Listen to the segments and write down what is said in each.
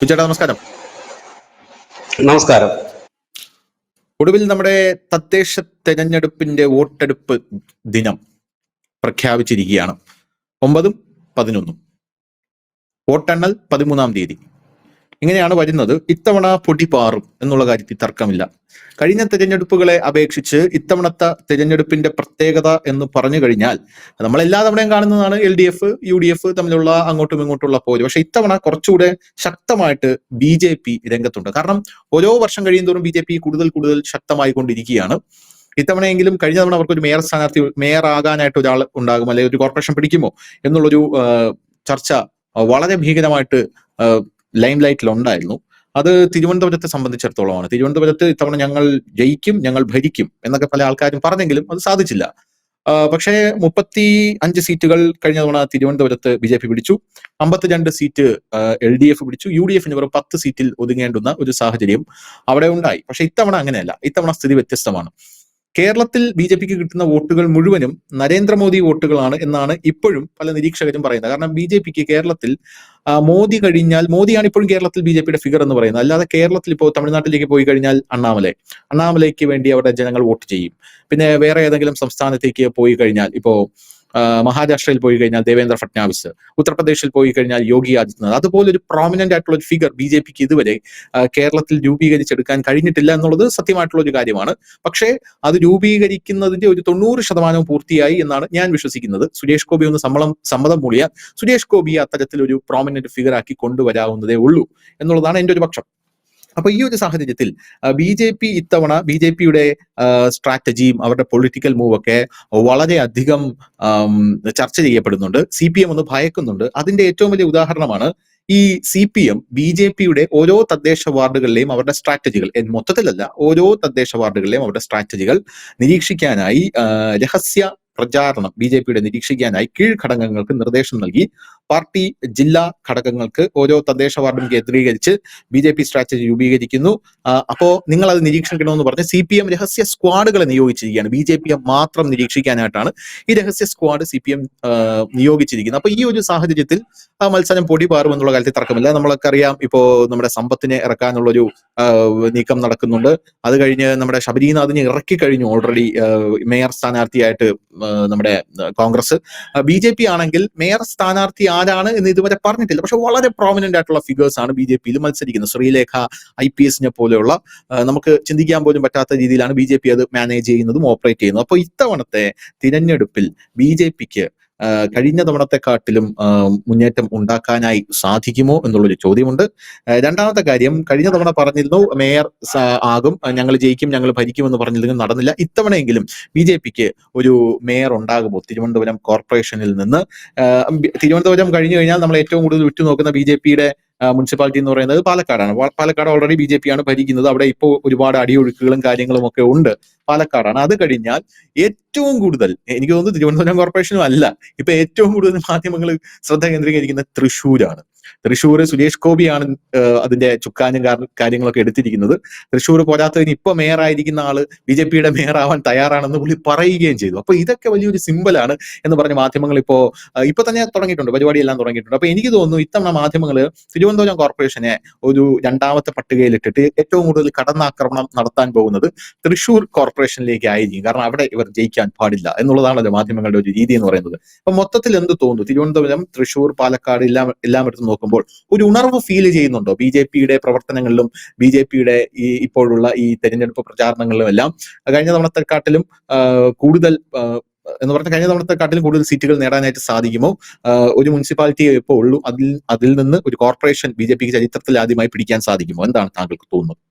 ചേട്ടാ നമസ്കാരം. നമസ്കാരം. ഒടുവിൽ നമ്മുടെ തദ്ദേശ തെരഞ്ഞെടുപ്പിന്റെ വോട്ടെടുപ്പ് ദിനം പ്രഖ്യാപിച്ചിരിക്കുകയാണ്. 9ഉം 11ഉം വോട്ടെണ്ണൽ 13-ാം തീയതി. ഇങ്ങനെയാണ് വരുന്നത്. ഇത്തവണ പൊടി പാറും എന്നുള്ള കാര്യത്തിൽ തർക്കമില്ല. കഴിഞ്ഞ തെരഞ്ഞെടുപ്പുകളെ അപേക്ഷിച്ച് ഇത്തവണത്തെ തെരഞ്ഞെടുപ്പിന്റെ പ്രത്യേകത എന്ന് പറഞ്ഞു കഴിഞ്ഞാൽ നമ്മൾ എല്ലാ തവണയും കാണുന്നതാണ് LDF UDF തമ്മിലുള്ള അങ്ങോട്ടും ഇങ്ങോട്ടുള്ള പോര്. പക്ഷെ ഇത്തവണ കുറച്ചുകൂടെ ശക്തമായിട്ട് BJP രംഗത്തുണ്ട്. കാരണം ഓരോ വർഷം കഴിയുന്തോറും BJP കൂടുതൽ കൂടുതൽ ശക്തമായി കൊണ്ടിരിക്കുകയാണ്. ഇത്തവണയെങ്കിലും കഴിഞ്ഞ തവണ അവർക്ക് ഒരു മേയർ ആകാനായിട്ട് ഒരാൾ ഉണ്ടാകും, അല്ലെങ്കിൽ ഒരു കോർപ്പറേഷൻ പിടിക്കുമോ എന്നുള്ളൊരു ചർച്ച വളരെ ഭീകരമായിട്ട് ലൈം ലൈറ്റിൽ ഉണ്ടായിരുന്നു. അത് തിരുവനന്തപുരത്തെ സംബന്ധിച്ചിടത്തോളമാണ്. തിരുവനന്തപുരത്ത് ഇത്തവണ ഞങ്ങൾ ജയിക്കും, ഞങ്ങൾ ഭരിക്കും എന്നൊക്കെ പല ആൾക്കാരും പറഞ്ഞെങ്കിലും അത് സാധിച്ചില്ല. പക്ഷേ 35 സീറ്റുകൾ കഴിഞ്ഞ തവണ തിരുവനന്തപുരത്ത് BJP പിടിച്ചു. 52 സീറ്റ് LDF പിടിച്ചു. UDF വെറും 10 സീറ്റിൽ ഒതുങ്ങേണ്ടുന്ന ഒരു സാഹചര്യം അവിടെ ഉണ്ടായി. പക്ഷെ ഇത്തവണ അങ്ങനെയല്ല. ഇത്തവണ സ്ഥിതി വ്യത്യസ്തമാണ്. കേരളത്തിൽ BJPക്ക് കിട്ടുന്ന വോട്ടുകൾ മുഴുവനും നരേന്ദ്രമോദി വോട്ടുകളാണ് എന്നാണ് ഇപ്പോഴും പല നിരീക്ഷകരും പറയുന്നത്. കാരണം BJPക്ക് കേരളത്തിൽ മോദി കഴിഞ്ഞാൽ, മോദിയാണ് ഇപ്പോഴും കേരളത്തിൽ BJPയുടെ ഫിഗർ എന്ന് പറയുന്നത്. അല്ലാതെ കേരളത്തിൽ ഇപ്പോൾ തമിഴ്നാട്ടിലേക്ക് പോയി കഴിഞ്ഞാൽ അണ്ണാമലയ്ക്ക് വേണ്ടി അവിടെ ജനങ്ങൾ വോട്ട് ചെയ്യും. പിന്നെ വേറെ ഏതെങ്കിലും സംസ്ഥാനത്തേക്ക് പോയി കഴിഞ്ഞാൽ, ഇപ്പോ മഹാരാഷ്ട്രയിൽ പോയി കഴിഞ്ഞാൽ ദേവേന്ദ്ര ഫട്നാവിസ്, ഉത്തർപ്രദേശിൽ പോയി കഴിഞ്ഞാൽ യോഗി ആദിത്യനാഥ്, അതുപോലെ ഒരു പ്രോമിനന്റ് ആയിട്ടുള്ള ഒരു ഫിഗർ BJPക്ക് ഇതുവരെ കേരളത്തിൽ രൂപീകരിച്ചെടുക്കാൻ കഴിഞ്ഞിട്ടില്ല എന്നുള്ളത് സത്യമായിട്ടുള്ള ഒരു കാര്യമാണ്. പക്ഷേ അത് രൂപീകരിക്കുന്നതിന്റെ ഒരു 90% പൂർത്തിയായി എന്നാണ് ഞാൻ വിശ്വസിക്കുന്നത്. സുരേഷ് ഗോപി ഒന്ന് സമ്മതം മൂളിയാൽ സുരേഷ് ഗോപിയെ അത്തരത്തിലൊരു പ്രോമിനന്റ് ഫിഗർ ആക്കി കൊണ്ടുവരാവുന്നതേ ഉള്ളൂ എന്നുള്ളതാണ് എന്റെ ഒരു പക്ഷം. അപ്പൊ ഈ ഒരു സാഹചര്യത്തിൽ BJP ഇത്തവണ BJPയുടെ സ്ട്രാറ്റജിയും അവരുടെ പൊളിറ്റിക്കൽ മൂവ് ഒക്കെ വളരെയധികം ചർച്ച ചെയ്യപ്പെടുന്നുണ്ട്. CPM ഒന്ന് ഭയക്കുന്നുണ്ട്. അതിന്റെ ഏറ്റവും വലിയ ഉദാഹരണമാണ് ഈ CPM BJPയുടെ ഓരോ തദ്ദേശ വാർഡുകളിലെയും അവരുടെ സ്ട്രാറ്റജികൾ, മൊത്തത്തിലല്ല, ഓരോ തദ്ദേശ വാർഡുകളിലെയും അവരുടെ സ്ട്രാറ്റജികൾ നിരീക്ഷിക്കാനായി രഹസ്യ പ്രചാരണം BJPയുടെ നിരീക്ഷിക്കാനായി കീഴ്ഘടകങ്ങൾക്ക് നിർദ്ദേശം നൽകി. പാർട്ടി ജില്ലാ ഘടകങ്ങൾക്ക് ഓരോ തദ്ദേശ വാർഡും കേന്ദ്രീകരിച്ച് BJP സ്ട്രാറ്റജി രൂപീകരിക്കുന്നു. അപ്പോ നിങ്ങൾ അത് നിരീക്ഷിക്കണമെന്ന് പറഞ്ഞ് CPM രഹസ്യ സ്ക്വാഡുകളെ നിയോഗിച്ചിരിക്കുകയാണ്. BJPയെ മാത്രം നിരീക്ഷിക്കാനായിട്ടാണ് ഈ രഹസ്യ സ്ക്വാഡ് CPM നിയോഗിച്ചിരിക്കുന്നത്. അപ്പൊ ഈ ഒരു സാഹചര്യത്തിൽ മത്സരം പൊടി പാറും എന്നുള്ള കാര്യത്തിൽ തർക്കമില്ല. നമ്മളൊക്കെ അറിയാം, ഇപ്പോ നമ്മുടെ സമ്പത്തിനെ ഇറക്കാനുള്ളൊരു നീക്കം നടക്കുന്നുണ്ട്. അത് കഴിഞ്ഞ് നമ്മുടെ ശബരിനാഥിനെ ഇറക്കി കഴിഞ്ഞു ഓൾറെഡി മേയർ സ്ഥാനാർത്ഥിയായിട്ട് നമ്മുടെ കോൺഗ്രസ്. BJP ആണെങ്കിൽ മേയർ സ്ഥാനാർത്ഥി ആരാണ് എന്ന് ഇതുവരെ പറഞ്ഞിട്ടില്ല. പക്ഷെ വളരെ പ്രോമിനന്റ് ആയിട്ടുള്ള ഫിഗേഴ്സ് ആണ് BJPയിൽ മത്സരിക്കുന്നത്. ശ്രീലേഖ IPS പോലെയുള്ള നമുക്ക് ചിന്തിക്കാൻ പോലും പറ്റാത്ത രീതിയിലാണ് BJP അത് മാനേജ് ചെയ്യുന്നതും ഓപ്പറേറ്റ് ചെയ്യുന്നതും. അപ്പൊ ഇത്തവണത്തെ തിരഞ്ഞെടുപ്പിൽ BJPക്ക് കഴിഞ്ഞ തവണത്തെക്കാട്ടിലും മുന്നേറ്റം ഉണ്ടാക്കാനായി സാധിക്കുമോ എന്നുള്ളൊരു ചോദ്യമുണ്ട്. രണ്ടാമത്തെ കാര്യം, കഴിഞ്ഞ തവണ പറഞ്ഞിരുന്നു മേയർ ആകും, ഞങ്ങൾ ജയിക്കും, ഞങ്ങൾ ഭരിക്കുമെന്ന് പറഞ്ഞിരുന്നെങ്കിൽ നടന്നില്ല. ഇത്തവണയെങ്കിലും BJPക്ക് ഒരു മേയർ ഉണ്ടാകുമോ തിരുവനന്തപുരം കോർപ്പറേഷനിൽ നിന്ന്? തിരുവനന്തപുരം കഴിഞ്ഞു കഴിഞ്ഞാൽ നമ്മൾ ഏറ്റവും കൂടുതൽ ഉറ്റുനോക്കുന്ന BJPയുടെ മുനിസിപ്പാലിറ്റി എന്ന് പറയുന്നത് പാലക്കാടാണ്. പാലക്കാട് ഓൾറെഡി BJP ആണ് ഭരിക്കുന്നത്. അവിടെ ഇപ്പോൾ ഒരുപാട് അടിയൊഴുക്കുകളും കാര്യങ്ങളും ഒക്കെ ഉണ്ട്. പാലക്കാടാണ്. അത് കഴിഞ്ഞാൽ ഏറ്റവും കൂടുതൽ, എനിക്ക് തോന്നുന്നു തിരുവനന്തപുരം കോർപ്പറേഷനും അല്ല, ഇപ്പൊ ഏറ്റവും കൂടുതൽ മാധ്യമങ്ങൾ ശ്രദ്ധ കേന്ദ്രീകരിക്കുന്നത് തൃശ്ശൂരാണ്. തൃശ്ശൂർ സുരേഷ് ഗോപിയാണ് അതിന്റെ ചുക്കാനും കാര്യങ്ങളൊക്കെ എടുത്തിരിക്കുന്നത്. തൃശ്ശൂർ പോരാത്തതിന് ഇപ്പൊ മേയർ ആയിരിക്കുന്ന ആള് BJPയുടെ മേയർ ആവാൻ തയ്യാറാണെന്ന് പുള്ളി പറയുകയും ചെയ്തു. അപ്പൊ ഇതൊക്കെ വലിയൊരു സിമ്പലാണ് എന്ന് പറഞ്ഞ മാധ്യമങ്ങൾ ഇപ്പൊ തന്നെ തുടങ്ങിയിട്ടുണ്ട്, പരിപാടിയെല്ലാം തുടങ്ങിയിട്ടുണ്ട്. അപ്പൊ എനിക്ക് തോന്നുന്നു ഇത്തവണ മാധ്യമങ്ങൾ തിരുവനന്തപുരം കോർപ്പറേഷനെ ഒരു രണ്ടാമത്തെ പട്ടികയിലിട്ടിട്ട് ഏറ്റവും കൂടുതൽ കടന്നാക്രമണം നടത്താൻ പോകുന്നത് തൃശ്ശൂർ കോർപ്പറേഷനിലേക്ക് ആയിരിക്കും. കാരണം അവിടെ ഇവർ ജയിക്കാൻ പാടില്ല എന്നുള്ളതാണല്ലോ മാധ്യമങ്ങളുടെ ഒരു രീതി എന്ന് പറയുന്നത്. അപ്പൊ മൊത്തത്തിൽ എന്ത് തോന്നുന്നു, തിരുവനന്തപുരം, തൃശ്ശൂർ, പാലക്കാട് എല്ലാം എടുത്ത് നോക്കുമ്പോൾ ഒരു ഉണർവ് ഫീൽ ചെയ്യുന്നുണ്ടോ BJPയുടെ പ്രവർത്തനങ്ങളിലും BJPയുടെ ഇപ്പോഴുള്ള ഈ തെരഞ്ഞെടുപ്പ് പ്രചാരണങ്ങളിലും എല്ലാം? കഴിഞ്ഞ തവണത്തെക്കാട്ടിലും കൂടുതൽ എന്ന് പറഞ്ഞാൽ കഴിഞ്ഞ തവണത്തെക്കാട്ടിലും കൂടുതൽ സീറ്റുകൾ നേടാനായിട്ട് സാധിക്കുമോ? ഒരു മുനിസിപ്പാലിറ്റി ഇപ്പോൾ ഉള്ളൂ, അതിൽ നിന്ന് ഒരു കോർപ്പറേഷൻ BJPക്ക് ചരിത്രത്തിൽ ആദ്യമായി പിടിക്കാൻ സാധിക്കുമോ? എന്താണ് താങ്കൾക്ക് തോന്നുന്നത്?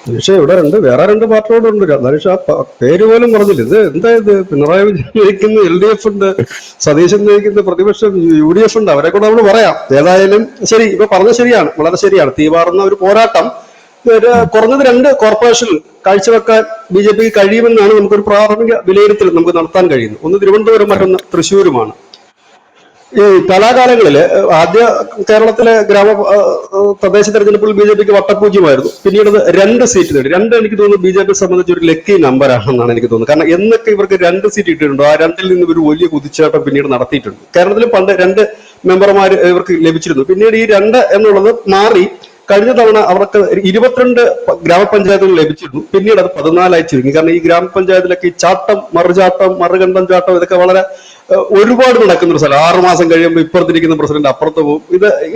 പക്ഷേ ഇവിടെ വേറെ രണ്ട് പാർട്ടിയോടുണ്ട്. ധനുഷ് ആ പേര് പോലും പറഞ്ഞില്ല. ഇത് എന്താ ഇത്? പിണറായി വിജയൻ നയിക്കുന്ന LDF ഉണ്ട്, സതീശൻ നയിക്കുന്ന പ്രതിപക്ഷം UDF ഉണ്ട്. അവരെ കൂടെ നമ്മൾ പറയാം. ഏതായാലും ശരി, ഇപ്പൊ പറഞ്ഞത് ശരിയാണ്, വളരെ ശരിയാണ്. തീവാറുന്ന ഒരു പോരാട്ടം കുറഞ്ഞത് 2 കോർപ്പറേഷൻ കാഴ്ചവെക്കാൻ BJPക്ക് കഴിയുമെന്നാണ് നമുക്കൊരു പ്രാഥമിക വിലയിരുത്തൽ നമുക്ക് നടത്താൻ കഴിയുന്നത്. ഒന്ന് തിരുവനന്തപുരം, മറ്റൊന്ന് തൃശ്ശൂരുമാണ്. ഈ കലാകാലങ്ങളില് ആദ്യ കേരളത്തിലെ തദ്ദേശ തെരഞ്ഞെടുപ്പിൽ BJPക്ക് വട്ടപൂജ്യമായിരുന്നു. പിന്നീട് 2 സീറ്റ് നേടി. എനിക്ക് തോന്നുന്നു BJPയെ സംബന്ധിച്ച് ഒരു ലക്കി നമ്പർ ആണെന്നാണ് എനിക്ക് തോന്നുന്നത്. കാരണം എന്നൊക്കെ ഇവർക്ക് 2 സീറ്റ് കിട്ടിയിട്ടുണ്ടോ, ആ 2ൽ നിന്ന് ഒരു വലിയ കുതിച്ചാട്ടം പിന്നീട് നടത്തിയിട്ടുണ്ട്. കേരളത്തിൽ പണ്ട് 2 മെമ്പർമാർ ഇവർക്ക് ലഭിച്ചിരുന്നു. പിന്നീട് ഈ 2 എന്നുള്ളത് മാറി കഴിഞ്ഞ തവണ അവർക്ക് 22 ഗ്രാമപഞ്ചായത്തുകൾ ലഭിച്ചിരുന്നു. പിന്നീട് അത് 14 ചുരുങ്ങി. കാരണം ഈ ഗ്രാമപഞ്ചായത്തിലൊക്കെ ഈ ചാട്ടം, മറുകണ്ടം ചാട്ടം ഇതൊക്കെ വളരെ ഒരുപാട് നടക്കുന്ന ഒരു സ്ഥലം. 6 മാസം കഴിയുമ്പോൾ ഇപ്പുറത്തിരിക്കുന്ന പ്രസിഡന്റ് അപ്പുറത്ത് പോകും.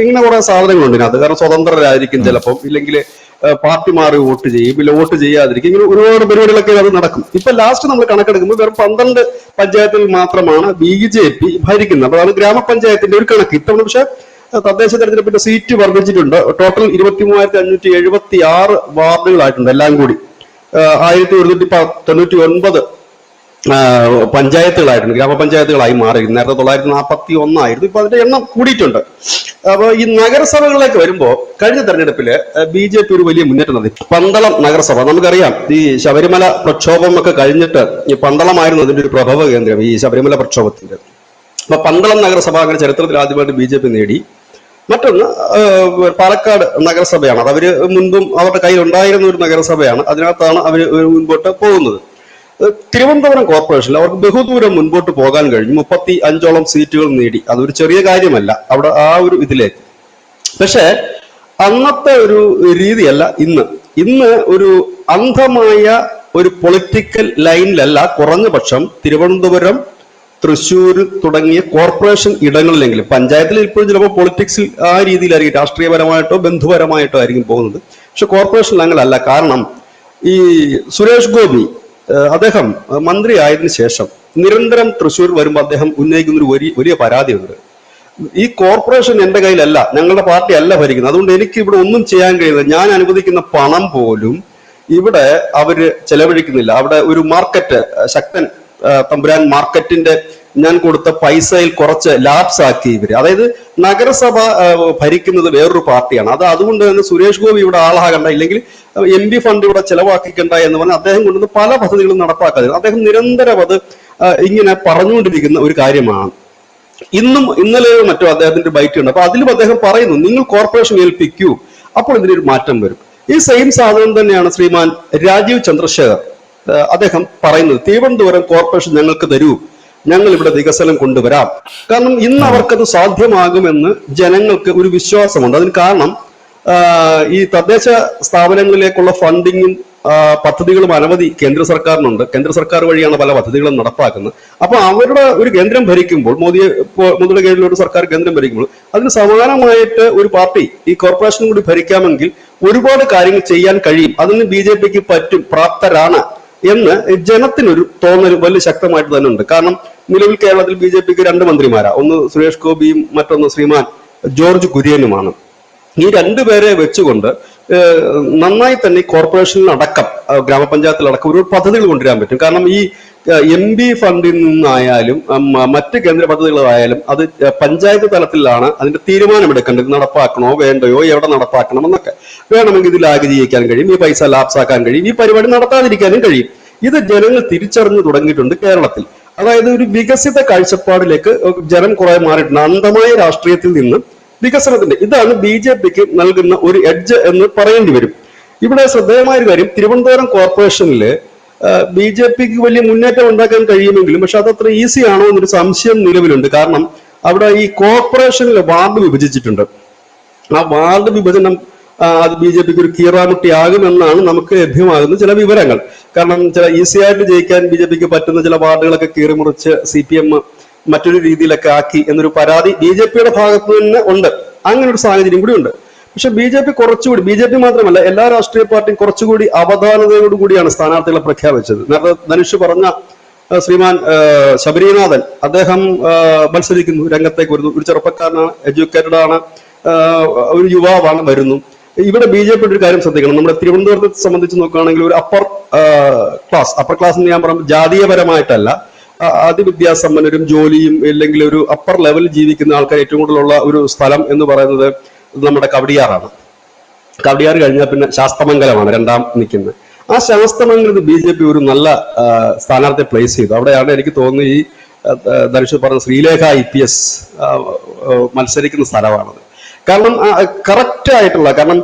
ഇങ്ങനെ കുറെ സാധനങ്ങളുണ്ട് ഇതിനകത്ത്. കാരണം സ്വതന്ത്രരായിരിക്കും ചിലപ്പം, ഇല്ലെങ്കിൽ പാർട്ടി മാറി വോട്ട് ചെയ്യും, ഇല്ല വോട്ട് ചെയ്യാതിരിക്കും. ഇങ്ങനെ ഒരുപാട് പരിപാടികളൊക്കെ അത് നടക്കും. ഇപ്പൊ ലാസ്റ്റ് നമ്മൾ കണക്കെടുക്കുമ്പോൾ വെറും 12 പഞ്ചായത്തുകളിൽ മാത്രമാണ് BJP ഭരിക്കുന്നത്. അപ്പൊ അതാണ് ഗ്രാമപഞ്ചായത്തിന്റെ ഒരു കണക്ക്. ഇത്തവണ പക്ഷെ തദ്ദേശ തെരഞ്ഞെടുപ്പിന്റെ സീറ്റ് വർദ്ധിച്ചിട്ടുണ്ട്. ടോട്ടൽ 23,576 വാർഡുകളായിട്ടുണ്ട്. എല്ലാം കൂടി 1199 പഞ്ചായത്തുകളായിട്ടുണ്ട്, ഗ്രാമപഞ്ചായത്തുകളായി മാറി. നേരത്തെ 941 ആയിരുന്നു. ഇപ്പൊ അതിന്റെ എണ്ണം കൂടിയിട്ടുണ്ട്. അപ്പൊ ഈ നഗരസഭകളിലേക്ക് വരുമ്പോ കഴിഞ്ഞ തെരഞ്ഞെടുപ്പില് BJP ഒരു വലിയ മുന്നേറ്റം നടത്തി. പന്തളം നഗരസഭ നമുക്കറിയാം, ഈ ശബരിമല പ്രക്ഷോഭം ഒക്കെ കഴിഞ്ഞിട്ട് ഈ പന്തളമായിരുന്നു അതിന്റെ ഒരു പ്രഭവ കേന്ദ്രം, ഈ ശബരിമല പ്രക്ഷോഭത്തിന്റെ. അപ്പൊ പന്തളം നഗരസഭ അങ്ങനെ ചരിത്രത്തിൽ ആദ്യമായിട്ട് BJP നേടി. മറ്റൊന്ന് പാലക്കാട് നഗരസഭയാണ്. അത് അവര് മുൻപും അവരുടെ കയ്യിൽ ഉണ്ടായിരുന്ന ഒരു നഗരസഭയാണ്. അതിനകത്താണ് അവർ മുൻപോട്ട് പോകുന്നത്. തിരുവനന്തപുരം കോർപ്പറേഷനിൽ അവർക്ക് ബഹുദൂരം മുൻപോട്ട് പോകാൻ കഴിഞ്ഞു. 35ഓളം സീറ്റുകൾ നേടി. അതൊരു ചെറിയ കാര്യമല്ല അവിടെ ആ ഒരു ഇതിലേക്ക്. പക്ഷെ അന്നത്തെ ഒരു രീതിയല്ല ഇന്ന് ഒരു അന്ധമായ ഒരു പൊളിറ്റിക്കൽ ലൈനിലല്ല കുറഞ്ഞ പക്ഷം തിരുവനന്തപുരം, തൃശ്ശൂർ തുടങ്ങിയ കോർപ്പറേഷൻ ഇടങ്ങളിലെങ്കിലും, പഞ്ചായത്തിൽ ഇപ്പോഴും ചിലപ്പോൾ പൊളിറ്റിക്സിൽ ആ രീതിയിലായിരിക്കും, രാഷ്ട്രീയപരമായിട്ടോ ബന്ധുപരമായിട്ടോ ആയിരിക്കും പോകുന്നത്. പക്ഷെ കോർപ്പറേഷനിൽ അങ്ങനല്ല. കാരണം ഈ സുരേഷ് ഗോപി അദ്ദേഹം മന്ത്രി ആയതിനു ശേഷം നിരന്തരം തൃശ്ശൂർ വരുമ്പോൾ അദ്ദേഹം ഉന്നയിക്കുന്ന ഒരു വലിയ പരാതിയുണ്ട്. ഈ കോർപ്പറേഷൻ എന്റെ കയ്യിലല്ല, ഞങ്ങളുടെ പാർട്ടി അല്ല ഭരിക്കുന്നത്, അതുകൊണ്ട് എനിക്ക് ഇവിടെ ഒന്നും ചെയ്യാൻ കഴിയുന്നില്ല. ഞാൻ അനുവദിക്കുന്ന പണം പോലും ഇവിടെ അവര് ചെലവഴിക്കുന്നില്ല. അവിടെ ഒരു മാർക്കറ്റ്, ശക്തൻ തമ്പുരാൻ മാർക്കറ്റിന്റെ ഞാൻ കൊടുത്ത പൈസയിൽ കുറച്ച് ലാപ്സ് ആക്കി ഇവര്. അതായത് നഗരസഭ ഭരിക്കുന്നത് വേറൊരു പാർട്ടിയാണ്. അതുകൊണ്ട് തന്നെ സുരേഷ് ഗോപി ഇവിടെ ആളാകണ്ട, ഇല്ലെങ്കിൽ MP ഫണ്ട് ഇവിടെ ചെലവാക്കിക്കണ്ട എന്ന് പറഞ്ഞ് അദ്ദേഹം കൊണ്ടുവന്ന് പല പദ്ധതികളും നടപ്പാക്കാതെ അദ്ദേഹം നിരന്തരം അത് ഇങ്ങനെ പറഞ്ഞുകൊണ്ടിരിക്കുന്ന ഒരു കാര്യമാണ്. ഇന്നലെയോ മറ്റോ അദ്ദേഹത്തിന്റെ ബൈറ്റ് ഉണ്ട്. അപ്പൊ അതിലും അദ്ദേഹം പറയുന്നു, നിങ്ങൾ കോർപ്പറേഷൻ ഏൽപ്പിക്കൂ, അപ്പോൾ ഇതിനൊരു മാറ്റം വരും. ഈ സെയിം സാധനം തന്നെയാണ് ശ്രീമാൻ രാജീവ് ചന്ദ്രശേഖർ അദ്ദേഹം പറയുന്നത്. തിരുവനന്തപുരം കോർപ്പറേഷൻ ഞങ്ങൾക്ക് തരൂ, ഞങ്ങൾ ഇവിടെ വികസനം കൊണ്ടുവരാം. കാരണം ഇന്ന് അവർക്കത് സാധ്യമാകുമെന്ന് ജനങ്ങൾക്ക് ഒരു വിശ്വാസമുണ്ട്. അതിന് കാരണം ഈ തദ്ദേശ സ്ഥാപനങ്ങളിലേക്കുള്ള ഫണ്ടിങ്ങും പദ്ധതികളും അനവധി കേന്ദ്ര സർക്കാരിനുണ്ട്. കേന്ദ്ര സർക്കാർ വഴിയാണ് പല പദ്ധതികളും നടപ്പാക്കുന്നത്. അപ്പൊ അവരുടെ ഒരു കേന്ദ്രം ഭരിക്കുമ്പോൾ, മോദിയുടെ കീഴിലുള്ള ഒരു സർക്കാർ കേന്ദ്രം ഭരിക്കുമ്പോൾ അതിന് സമാനമായിട്ട് ഒരു പാർട്ടി ഈ കോർപ്പറേഷനും കൂടി ഭരിക്കാമെങ്കിൽ ഒരുപാട് കാര്യങ്ങൾ ചെയ്യാൻ കഴിയും. അതിന് BJPക്ക് പറ്റും, പ്രാപ്തരാണ് എന്ന് ജനത്തിനൊരു തോന്നൽ വലിയ ശക്തമായിട്ട് തന്നെ ഉണ്ട്. കാരണം നിലവിൽ കേരളത്തിൽ BJPക്ക് 2 മന്ത്രിമാരാ. ഒന്ന് സുരേഷ് ഗോപിയും മറ്റൊന്ന് ശ്രീമാൻ ജോർജ് കുര്യനുമാണ്. ഈ 2 പേരെ വെച്ചുകൊണ്ട് നന്നായി തന്നെ കോർപ്പറേഷനിലടക്കം ഗ്രാമപഞ്ചായത്തിലടക്കം ഒരു പദ്ധതികൾ കൊണ്ടുവരാൻ പറ്റും. കാരണം ഈ MP ഫണ്ടിൽ നിന്നായാലും മറ്റ് കേന്ദ്ര പദ്ധതികളായാലും അത് പഞ്ചായത്ത് തലത്തിലാണ് അതിന്റെ തീരുമാനമെടുക്കേണ്ടത്. നടപ്പാക്കണോ വേണ്ടയോ, എവിടെ നടപ്പാക്കണം എന്നൊക്കെ. വേണമെങ്കിൽ ഇത് ലാഗ് ചെയ്യിക്കാൻ കഴിയും, ഈ പൈസ ലാപ്സ് ആക്കാൻ കഴിയും, ഈ പരിപാടി നടത്താതിരിക്കാനും കഴിയും. ഇത് ജനങ്ങൾ തിരിച്ചറിഞ്ഞു തുടങ്ങിയിട്ടുണ്ട് കേരളത്തിൽ. അതായത് ഒരു വികസിത കാഴ്ചപ്പാടിലേക്ക് ജനം കുറെ മാറിയിട്ടുണ്ട്. അന്ധമായ രാഷ്ട്രീയത്തിൽ നിന്ന് വികസനത്തിന്റെ, ഇതാണ് BJPക്ക് നൽകുന്ന ഒരു എഡ്ജ് എന്ന് പറയേണ്ടി വരും. ഇവിടെ ശ്രദ്ധേയമായ ഒരു കാര്യം, തിരുവനന്തപുരം കോർപ്പറേഷനില് BJPക്ക് വലിയ മുന്നേറ്റം ഉണ്ടാക്കാൻ കഴിയുമെങ്കിലും പക്ഷെ അതത്ര ഈസി ആണോ എന്നൊരു സംശയം നിലവിലുണ്ട്. കാരണം അവിടെ ഈ കോർപ്പറേഷനിൽ വാർഡ് വിഭജിച്ചിട്ടുണ്ട്. ആ വാർഡ് വിഭജനം അത് BJPക്ക് ഒരു കീറാമുട്ടിയാകുമെന്നാണ് നമുക്ക് ലഭ്യമാകുന്ന ചില വിവരങ്ങൾ. കാരണം ചില ഈസി ആയിട്ട് ജയിക്കാൻ BJPക്ക് പറ്റുന്ന ചില വാർഡുകളൊക്കെ കീറിമുറിച്ച് CPM മറ്റൊരു രീതിയിലൊക്കെ ആക്കി എന്നൊരു പരാതി BJPയുടെ ഭാഗത്ത് തന്നെ ഉണ്ട്. അങ്ങനെ ഒരു സാഹചര്യം കൂടി ഉണ്ട്. പക്ഷെ BJP കുറച്ചുകൂടി, BJP മാത്രമല്ല എല്ലാ രാഷ്ട്രീയ പാർട്ടിയും കുറച്ചുകൂടി അവധാനതയോടുകൂടിയാണ് സ്ഥാനാർത്ഥികളെ പ്രഖ്യാപിച്ചത്. നേരത്തെ ധനുഷ് പറഞ്ഞ ശ്രീമാൻ ശബരിനാഥൻ അദ്ദേഹം മത്സരിക്കുന്നു, രംഗത്തേക്ക് വരുന്നു. ഒരു ചെറുപ്പക്കാരനാണ്, എഡ്യൂക്കേറ്റഡ് ആണ്, ഒരു യുവാവാണ്, വരുന്നു. ഇവിടെ BJP ഒരു കാര്യം ശ്രദ്ധിക്കണം. നമ്മുടെ തിരുവനന്തപുരത്തെ സംബന്ധിച്ച് നോക്കുകയാണെങ്കിൽ ഒരു അപ്പർ ക്ലാസ് എന്ന് ഞാൻ പറയുമ്പോൾ ജാതീയപരമായിട്ടല്ല, അതിവിദ്യാസമ്പന്നരും ജോലിയും ഇല്ലെങ്കിൽ ഒരു അപ്പർ ലെവലിൽ ജീവിക്കുന്ന ആൾക്കാർ ഏറ്റവും കൂടുതലുള്ള ഒരു സ്ഥലം എന്ന് പറയുന്നത് നമ്മുടെ കവടിയാറാണ്. കവടിയാർ കഴിഞ്ഞാൽ പിന്നെ ശാസ്തമംഗലമാണ് രണ്ടാം നിൽക്കുന്നത്. ആ ശാസ്തമംഗലത്ത് BJP ഒരു നല്ല സ്ഥാനാർത്ഥിയെ പ്ലേസ് ചെയ്തു. അവിടെയാണ് എനിക്ക് തോന്നുന്നു ഈ ധനുഷ് പറഞ്ഞ ശ്രീലേഖ IPS മത്സരിക്കുന്ന സ്ഥലമാണത്. കാരണം കറക്റ്റ് ആയിട്ടുള്ള, കാരണം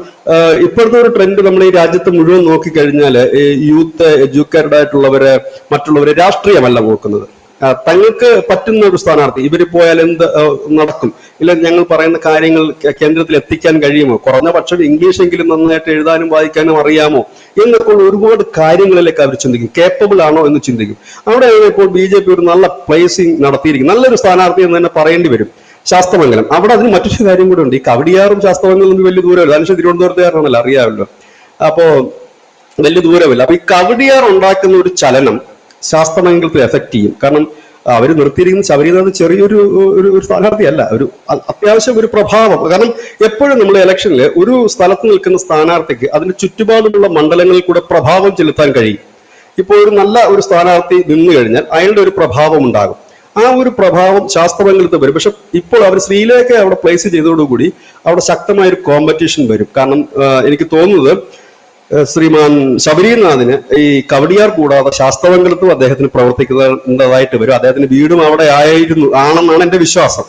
ഇപ്പോഴത്തെ ഒരു ട്രെൻഡ് നമ്മൾ ഈ രാജ്യത്ത് മുഴുവൻ നോക്കിക്കഴിഞ്ഞാൽ യൂത്ത്, എഡ്യൂക്കേറ്റഡ് ആയിട്ടുള്ളവര്, മറ്റുള്ളവര് രാഷ്ട്രീയമല്ല നോക്കുന്നത്. തങ്ങൾക്ക് പറ്റുന്ന ഒരു സ്ഥാനാർത്ഥി, ഇവര് പോയാൽ എന്ത് നടക്കും, ഇല്ല ഞങ്ങൾ പറയുന്ന കാര്യങ്ങൾ കേന്ദ്രത്തിൽ എത്തിക്കാൻ കഴിയുമോ, കുറഞ്ഞ പക്ഷം ഇംഗ്ലീഷെങ്കിലും നന്നായിട്ട് എഴുതാനും വായിക്കാനും അറിയാമോ എന്നൊക്കെ ഒരുപാട് കാര്യങ്ങളിലേക്ക് അവർ ചിന്തിക്കും. കേപ്പബിൾ ആണോ എന്ന് ചിന്തിക്കും. അവിടെയാണ് ഇപ്പോൾ BJP ഒരു നല്ല പ്ലേസിംഗ് നടത്തിയിരിക്കും. നല്ലൊരു സ്ഥാനാർത്ഥി എന്ന് തന്നെ പറയേണ്ടി വരും. ശാസ്തമംഗലം അവിടെ അതിന് മറ്റൊരു കാര്യം കൂടെ ഉണ്ട്. ഈ കവടിയാറും ശാസ്തമംഗലം വലിയ ദൂരമല്ല. അതിനുശേഷം തിരുവനന്തപുരത്തുകാരനാണല്ലോ, അറിയാമല്ലോ. അപ്പോ വലിയ ദൂരമില്ല. അപ്പൊ ഈ കവടിയാർ ഉണ്ടാക്കുന്ന ഒരു ചലനം ശാസ്തമംഗലത്തിൽ എഫക്ട് ചെയ്യും. കാരണം അവർ നിർത്തിയിരിക്കുന്ന ശബരിനാഥ് ചെറിയൊരു ഒരു സ്ഥാനാർത്ഥിയല്ല, ഒരു അത്യാവശ്യം ഒരു പ്രഭാവം. കാരണം എപ്പോഴും നമ്മൾ ഇലക്ഷനിൽ ഒരു സ്ഥലത്ത് നിൽക്കുന്ന സ്ഥാനാർത്ഥിക്ക് അതിന് ചുറ്റുപാടുമുള്ള മണ്ഡലങ്ങളിൽ കൂടെ പ്രഭാവം ചെലുത്താൻ കഴിയും. ഇപ്പോൾ ഒരു നല്ല ഒരു സ്ഥാനാർത്ഥി നിന്നു കഴിഞ്ഞാൽ അയാളുടെ ഒരു പ്രഭാവം ഉണ്ടാകും. ആ ഒരു പ്രഭാവം ശാസ്തമംഗലത്ത് വരും. പക്ഷെ ഇപ്പോൾ അവർ ശ്രീലേഖ അവിടെ പ്ലേസ് ചെയ്തതോടുകൂടി അവിടെ ശക്തമായ ഒരു കോമ്പറ്റീഷൻ വരും. കാരണം എനിക്ക് തോന്നുന്നത് ശ്രീമാൻ ശബരിനാഥിന് ഈ കവടിയാർ കൂടാതെ ശാസ്തമംഗലത്തും അദ്ദേഹത്തിന് പ്രവർത്തിക്കുന്നതായിട്ട് വരും. അദ്ദേഹത്തിന്റെ വീടും അവിടെ ആണെന്നാണ് എന്റെ വിശ്വാസം.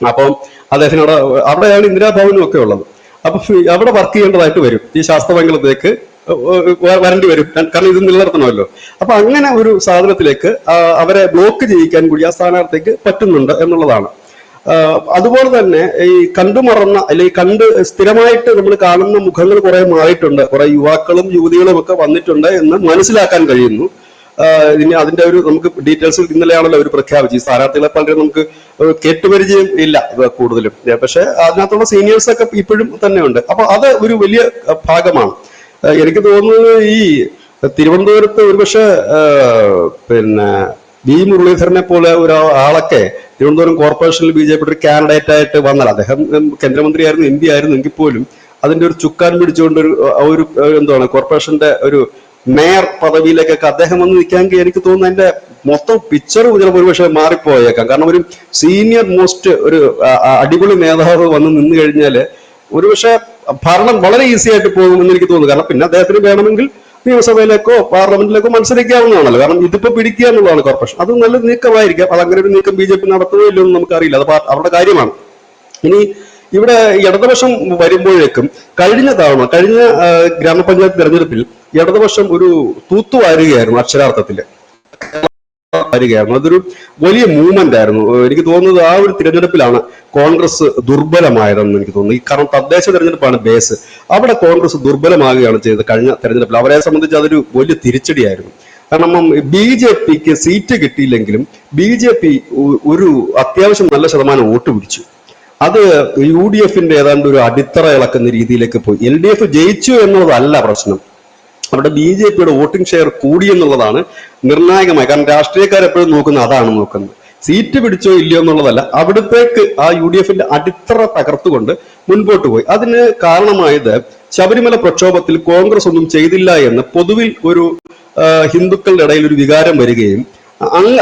അപ്പം അദ്ദേഹത്തിന് അവിടെയാണ് ഇന്ദിരാഭവനും ഒക്കെ ഉള്ളത്. അപ്പൊ അവിടെ വർക്ക് ചെയ്യേണ്ടതായിട്ട് വരും. ഈ ശാസ്തമംഗലത്തേക്ക് വരേണ്ടി വരും. കാരണം ഇത് നിലനിർത്തണമല്ലോ. അപ്പൊ അങ്ങനെ ഒരു സാധനത്തിലേക്ക് അവരെ ബ്ലോക്ക് ചെയ്യിക്കാൻ കൂടി ആ സ്ഥാനാർത്ഥിക്ക് പറ്റുന്നുണ്ട് എന്നുള്ളതാണ്. അതുപോലെ തന്നെ ഈ കണ്ടുമറന്ന അല്ലെങ്കിൽ സ്ഥിരമായിട്ട് നമ്മൾ കാണുന്ന മുഖങ്ങൾ കുറെ മാറിയിട്ടുണ്ട്. കുറെ യുവാക്കളും യുവതികളും ഒക്കെ വന്നിട്ടുണ്ട് എന്ന് മനസ്സിലാക്കാൻ കഴിയുന്നു. ഇനി അതിന്റെ ഒരു നമുക്ക് ഡീറ്റെയിൽസ് ഇന്നലെയാണല്ലോ അവർ പ്രഖ്യാപിച്ചു. ഈ സ്ഥാനാർത്ഥികളെ പലരും നമുക്ക് കേട്ടുപരിചയം ഇല്ല കൂടുതലും. പക്ഷെ അതിനകത്തുള്ള സീനിയേഴ്സ് ഒക്കെ ഇപ്പോഴും തന്നെ ഉണ്ട്. അപ്പൊ അത് ഒരു വലിയ ഭാഗമാണ്. എനിക്ക് തോന്നുന്നത് ഈ തിരുവനന്തപുരത്ത് ഒരുപക്ഷെ പിന്നെ വി മുരളീധരനെ പോലെ ഒരാളൊക്കെ തിരുവനന്തപുരം കോർപ്പറേഷനിൽ BJP ഒരു കാൻഡിഡേറ്റ് ആയിട്ട് വന്നാൽ, അദ്ദേഹം കേന്ദ്രമന്ത്രിയായിരുന്നു, MP ആയിരുന്നു എങ്കിൽ പോലും അതിന്റെ ഒരു ചുക്കാൻ പിടിച്ചുകൊണ്ട് ഒരു എന്താണ് കോർപ്പറേഷന്റെ ഒരു മേയർ പദവിയിലേക്കൊക്കെ അദ്ദേഹം വന്ന് നിൽക്കാമെങ്കിൽ എനിക്ക് തോന്നുന്നു അതിന്റെ മൊത്തം പിക്ചർ ചിലപ്പോൾ ഒരുപക്ഷെ മാറിപ്പോയേക്കാം. കാരണം ഒരു സീനിയർ മോസ്റ്റ് ഒരു അടിപൊളി നേതാവ് വന്ന് നിന്ന് കഴിഞ്ഞാൽ ഒരുപക്ഷെ ഭരണം വളരെ ഈസി ആയിട്ട് പോകുമെന്ന് എനിക്ക് തോന്നുന്നു. കാരണം പിന്നെ അദ്ദേഹത്തിന് വേണമെങ്കിൽ നിയമസഭയിലേക്കോ പാർലമെന്റിലേക്കോ മത്സരിക്കാവുന്നതാണല്ലോ. കാരണം ഇതിപ്പോ പിടിക്കുക എന്നുള്ളതാണ് കോർപ്പറേഷൻ. അത് നല്ല നീക്കമായിരിക്കാം. അതങ്ങനെ ഒരു നീക്കം BJP നടത്തുകയോ ഇല്ലെന്ന് നമുക്കറിയില്ല. അത് അവരുടെ കാര്യമാണ്. ഇനി ഇവിടെ ഇടതുപക്ഷം വരുമ്പോഴേക്കും കഴിഞ്ഞ ഗ്രാമപഞ്ചായത്ത് തെരഞ്ഞെടുപ്പിൽ ഇടതുപക്ഷം ഒരു തൂത്തുവാരുകയായിരുന്നു, അക്ഷരാർത്ഥത്തില് വരികയായിരുന്നു. അതൊരു വലിയ മൂവ്മെന്റ് ആയിരുന്നു. എനിക്ക് തോന്നുന്നത് ആ ഒരു തിരഞ്ഞെടുപ്പിലാണ് കോൺഗ്രസ് ദുർബലമായതെന്ന് എനിക്ക് തോന്നുന്നു. കാരണം തദ്ദേശ തെരഞ്ഞെടുപ്പാണ് ബേസ്. അവിടെ കോൺഗ്രസ് ദുർബലമാകുകയാണ് ചെയ്തത് കഴിഞ്ഞ തെരഞ്ഞെടുപ്പിൽ. അവരെ സംബന്ധിച്ച് അതൊരു വലിയ തിരിച്ചടിയായിരുന്നു. കാരണം BJPക്ക് സീറ്റ് കിട്ടിയില്ലെങ്കിലും BJP ഒരു അത്യാവശ്യം നല്ല ശതമാനം വോട്ട് പിടിച്ചു. അത് UDFന്റെ ഏതാണ്ട് ഒരു അടിത്തറ ഇളക്കുന്ന രീതിയിലേക്ക് പോയി. LDF ജയിച്ചു എന്നുള്ളതല്ല പ്രശ്നം. അവിടെ BJPയുടെ വോട്ടിംഗ് ഷെയർ കൂടി എന്നുള്ളതാണ് നിർണായകമായി. കാരണം രാഷ്ട്രീയക്കാർ എപ്പോഴും അതാണ് നോക്കുന്നത്. സീറ്റ് പിടിച്ചോ ഇല്ലയോ എന്നുള്ളതല്ല, അവിടത്തേക്ക് ആ UDFന്റെ അടിത്തറ തകർത്തുകൊണ്ട് മുൻപോട്ട് പോയി. അതിന് കാരണമായത് ശബരിമല പ്രക്ഷോഭത്തിൽ കോൺഗ്രസ് ഒന്നും ചെയ്തില്ല എന്ന് പൊതുവിൽ ഒരു ഹിന്ദുക്കളുടെ ഇടയിൽ ഒരു വികാരം വരികയും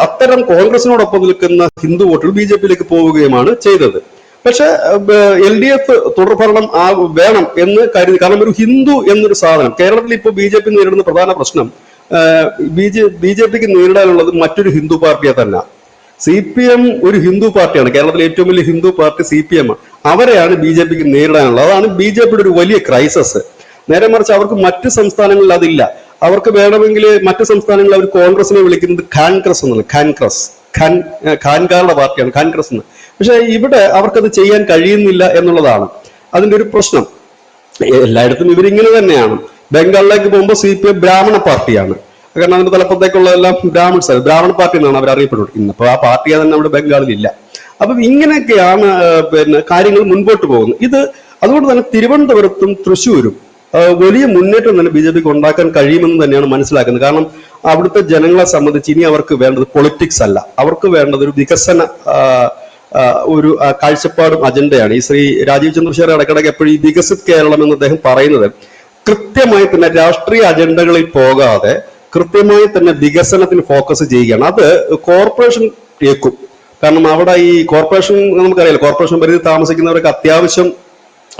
അത്തരം കോൺഗ്രസിനോടൊപ്പം നിൽക്കുന്ന ഹിന്ദു വോട്ടുകൾ BJPയിലേക്ക് പോവുകയുമാണ് ചെയ്തത്. പക്ഷെ LDF തുടർഭരണം വേണം എന്ന് കരുതി. കാരണം ഒരു ഹിന്ദു എന്നൊരു സാധനം കേരളത്തിൽ ഇപ്പോൾ BJP നേരിടുന്ന പ്രധാന പ്രശ്നം, BJPക്ക് നേരിടാനുള്ളത് മറ്റൊരു ഹിന്ദു പാർട്ടിയെ തന്നെ. CPM ഒരു ഹിന്ദു പാർട്ടിയാണ്. കേരളത്തിലെ ഏറ്റവും വലിയ ഹിന്ദു പാർട്ടി CPM. അവരെയാണ് BJPക്ക് നേരിടാനുള്ളത്. അതാണ് BJPയുടെ ഒരു വലിയ ക്രൈസിസ്. നേരെ മറിച്ച് അവർക്ക് മറ്റ് സംസ്ഥാനങ്ങളിൽ അതില്ല. അവർക്ക് വേണമെങ്കിൽ മറ്റ് സംസ്ഥാനങ്ങളിൽ അവർ കോൺഗ്രസിനെ വിളിക്കുന്നത് ഖാൻക്രസ് എന്നാണ്. ഖാൻകാരുടെ പാർട്ടിയാണ് ഖാൻക്രസ് എന്ന്. പക്ഷെ ഇവിടെ അവർക്കത് ചെയ്യാൻ കഴിയുന്നില്ല എന്നുള്ളതാണ് അതിന്റെ ഒരു പ്രശ്നം. എല്ലായിടത്തും ഇവരിങ്ങനെ തന്നെയാണ്. ബംഗാളിലേക്ക് പോകുമ്പോൾ CPM ബ്രാഹ്മണ പാർട്ടിയാണ്. കാരണം അതിന്റെ തലപ്പത്തേക്കുള്ളതെല്ലാം ബ്രാഹ്മണ പാർട്ടി എന്നാണ് അവർ അറിയപ്പെടുന്നത്. ഇന്നിപ്പോ ആ പാർട്ടി തന്നെ നമ്മുടെ ബംഗാളിലില്ല. അപ്പം ഇങ്ങനെയൊക്കെയാണ് കാര്യങ്ങൾ മുൻപോട്ട് പോകുന്നത്. ഇത് അതുകൊണ്ട് തന്നെ തിരുവനന്തപുരത്തും തൃശ്ശൂരും വലിയ മുന്നേറ്റം തന്നെ BJPക്ക് ഉണ്ടാക്കാൻ കഴിയുമെന്ന് തന്നെയാണ് മനസ്സിലാക്കുന്നത്. കാരണം അവിടുത്തെ ജനങ്ങളെ സംബന്ധിച്ച് ഇനി അവർക്ക് വേണ്ടത് പൊളിറ്റിക്സ് അല്ല, അവർക്ക് വേണ്ടത് ഒരു വികസന ഒരു കാഴ്ചപ്പാടും അജണ്ടയാണ്. ഈ ശ്രീ രാജീവ് ചന്ദ്രശേഖർ ഇടയ്ക്കിടയ്ക്ക് എപ്പോഴും ഈ വികസിത് കേരളം എന്ന് അദ്ദേഹം പറയുന്നത് കൃത്യമായി തന്നെ രാഷ്ട്രീയ അജണ്ടകളിൽ പോകാതെ കൃത്യമായി തന്നെ വികസനത്തിന് ഫോക്കസ് ചെയ്യുകയാണ്. അത് കോർപ്പറേഷൻ കേൾക്കും. കാരണം അവിടെ ഈ കോർപ്പറേഷൻ നമുക്കറിയാലോ, കോർപ്പറേഷൻ പരിധി താമസിക്കുന്നവർക്ക് അത്യാവശ്യം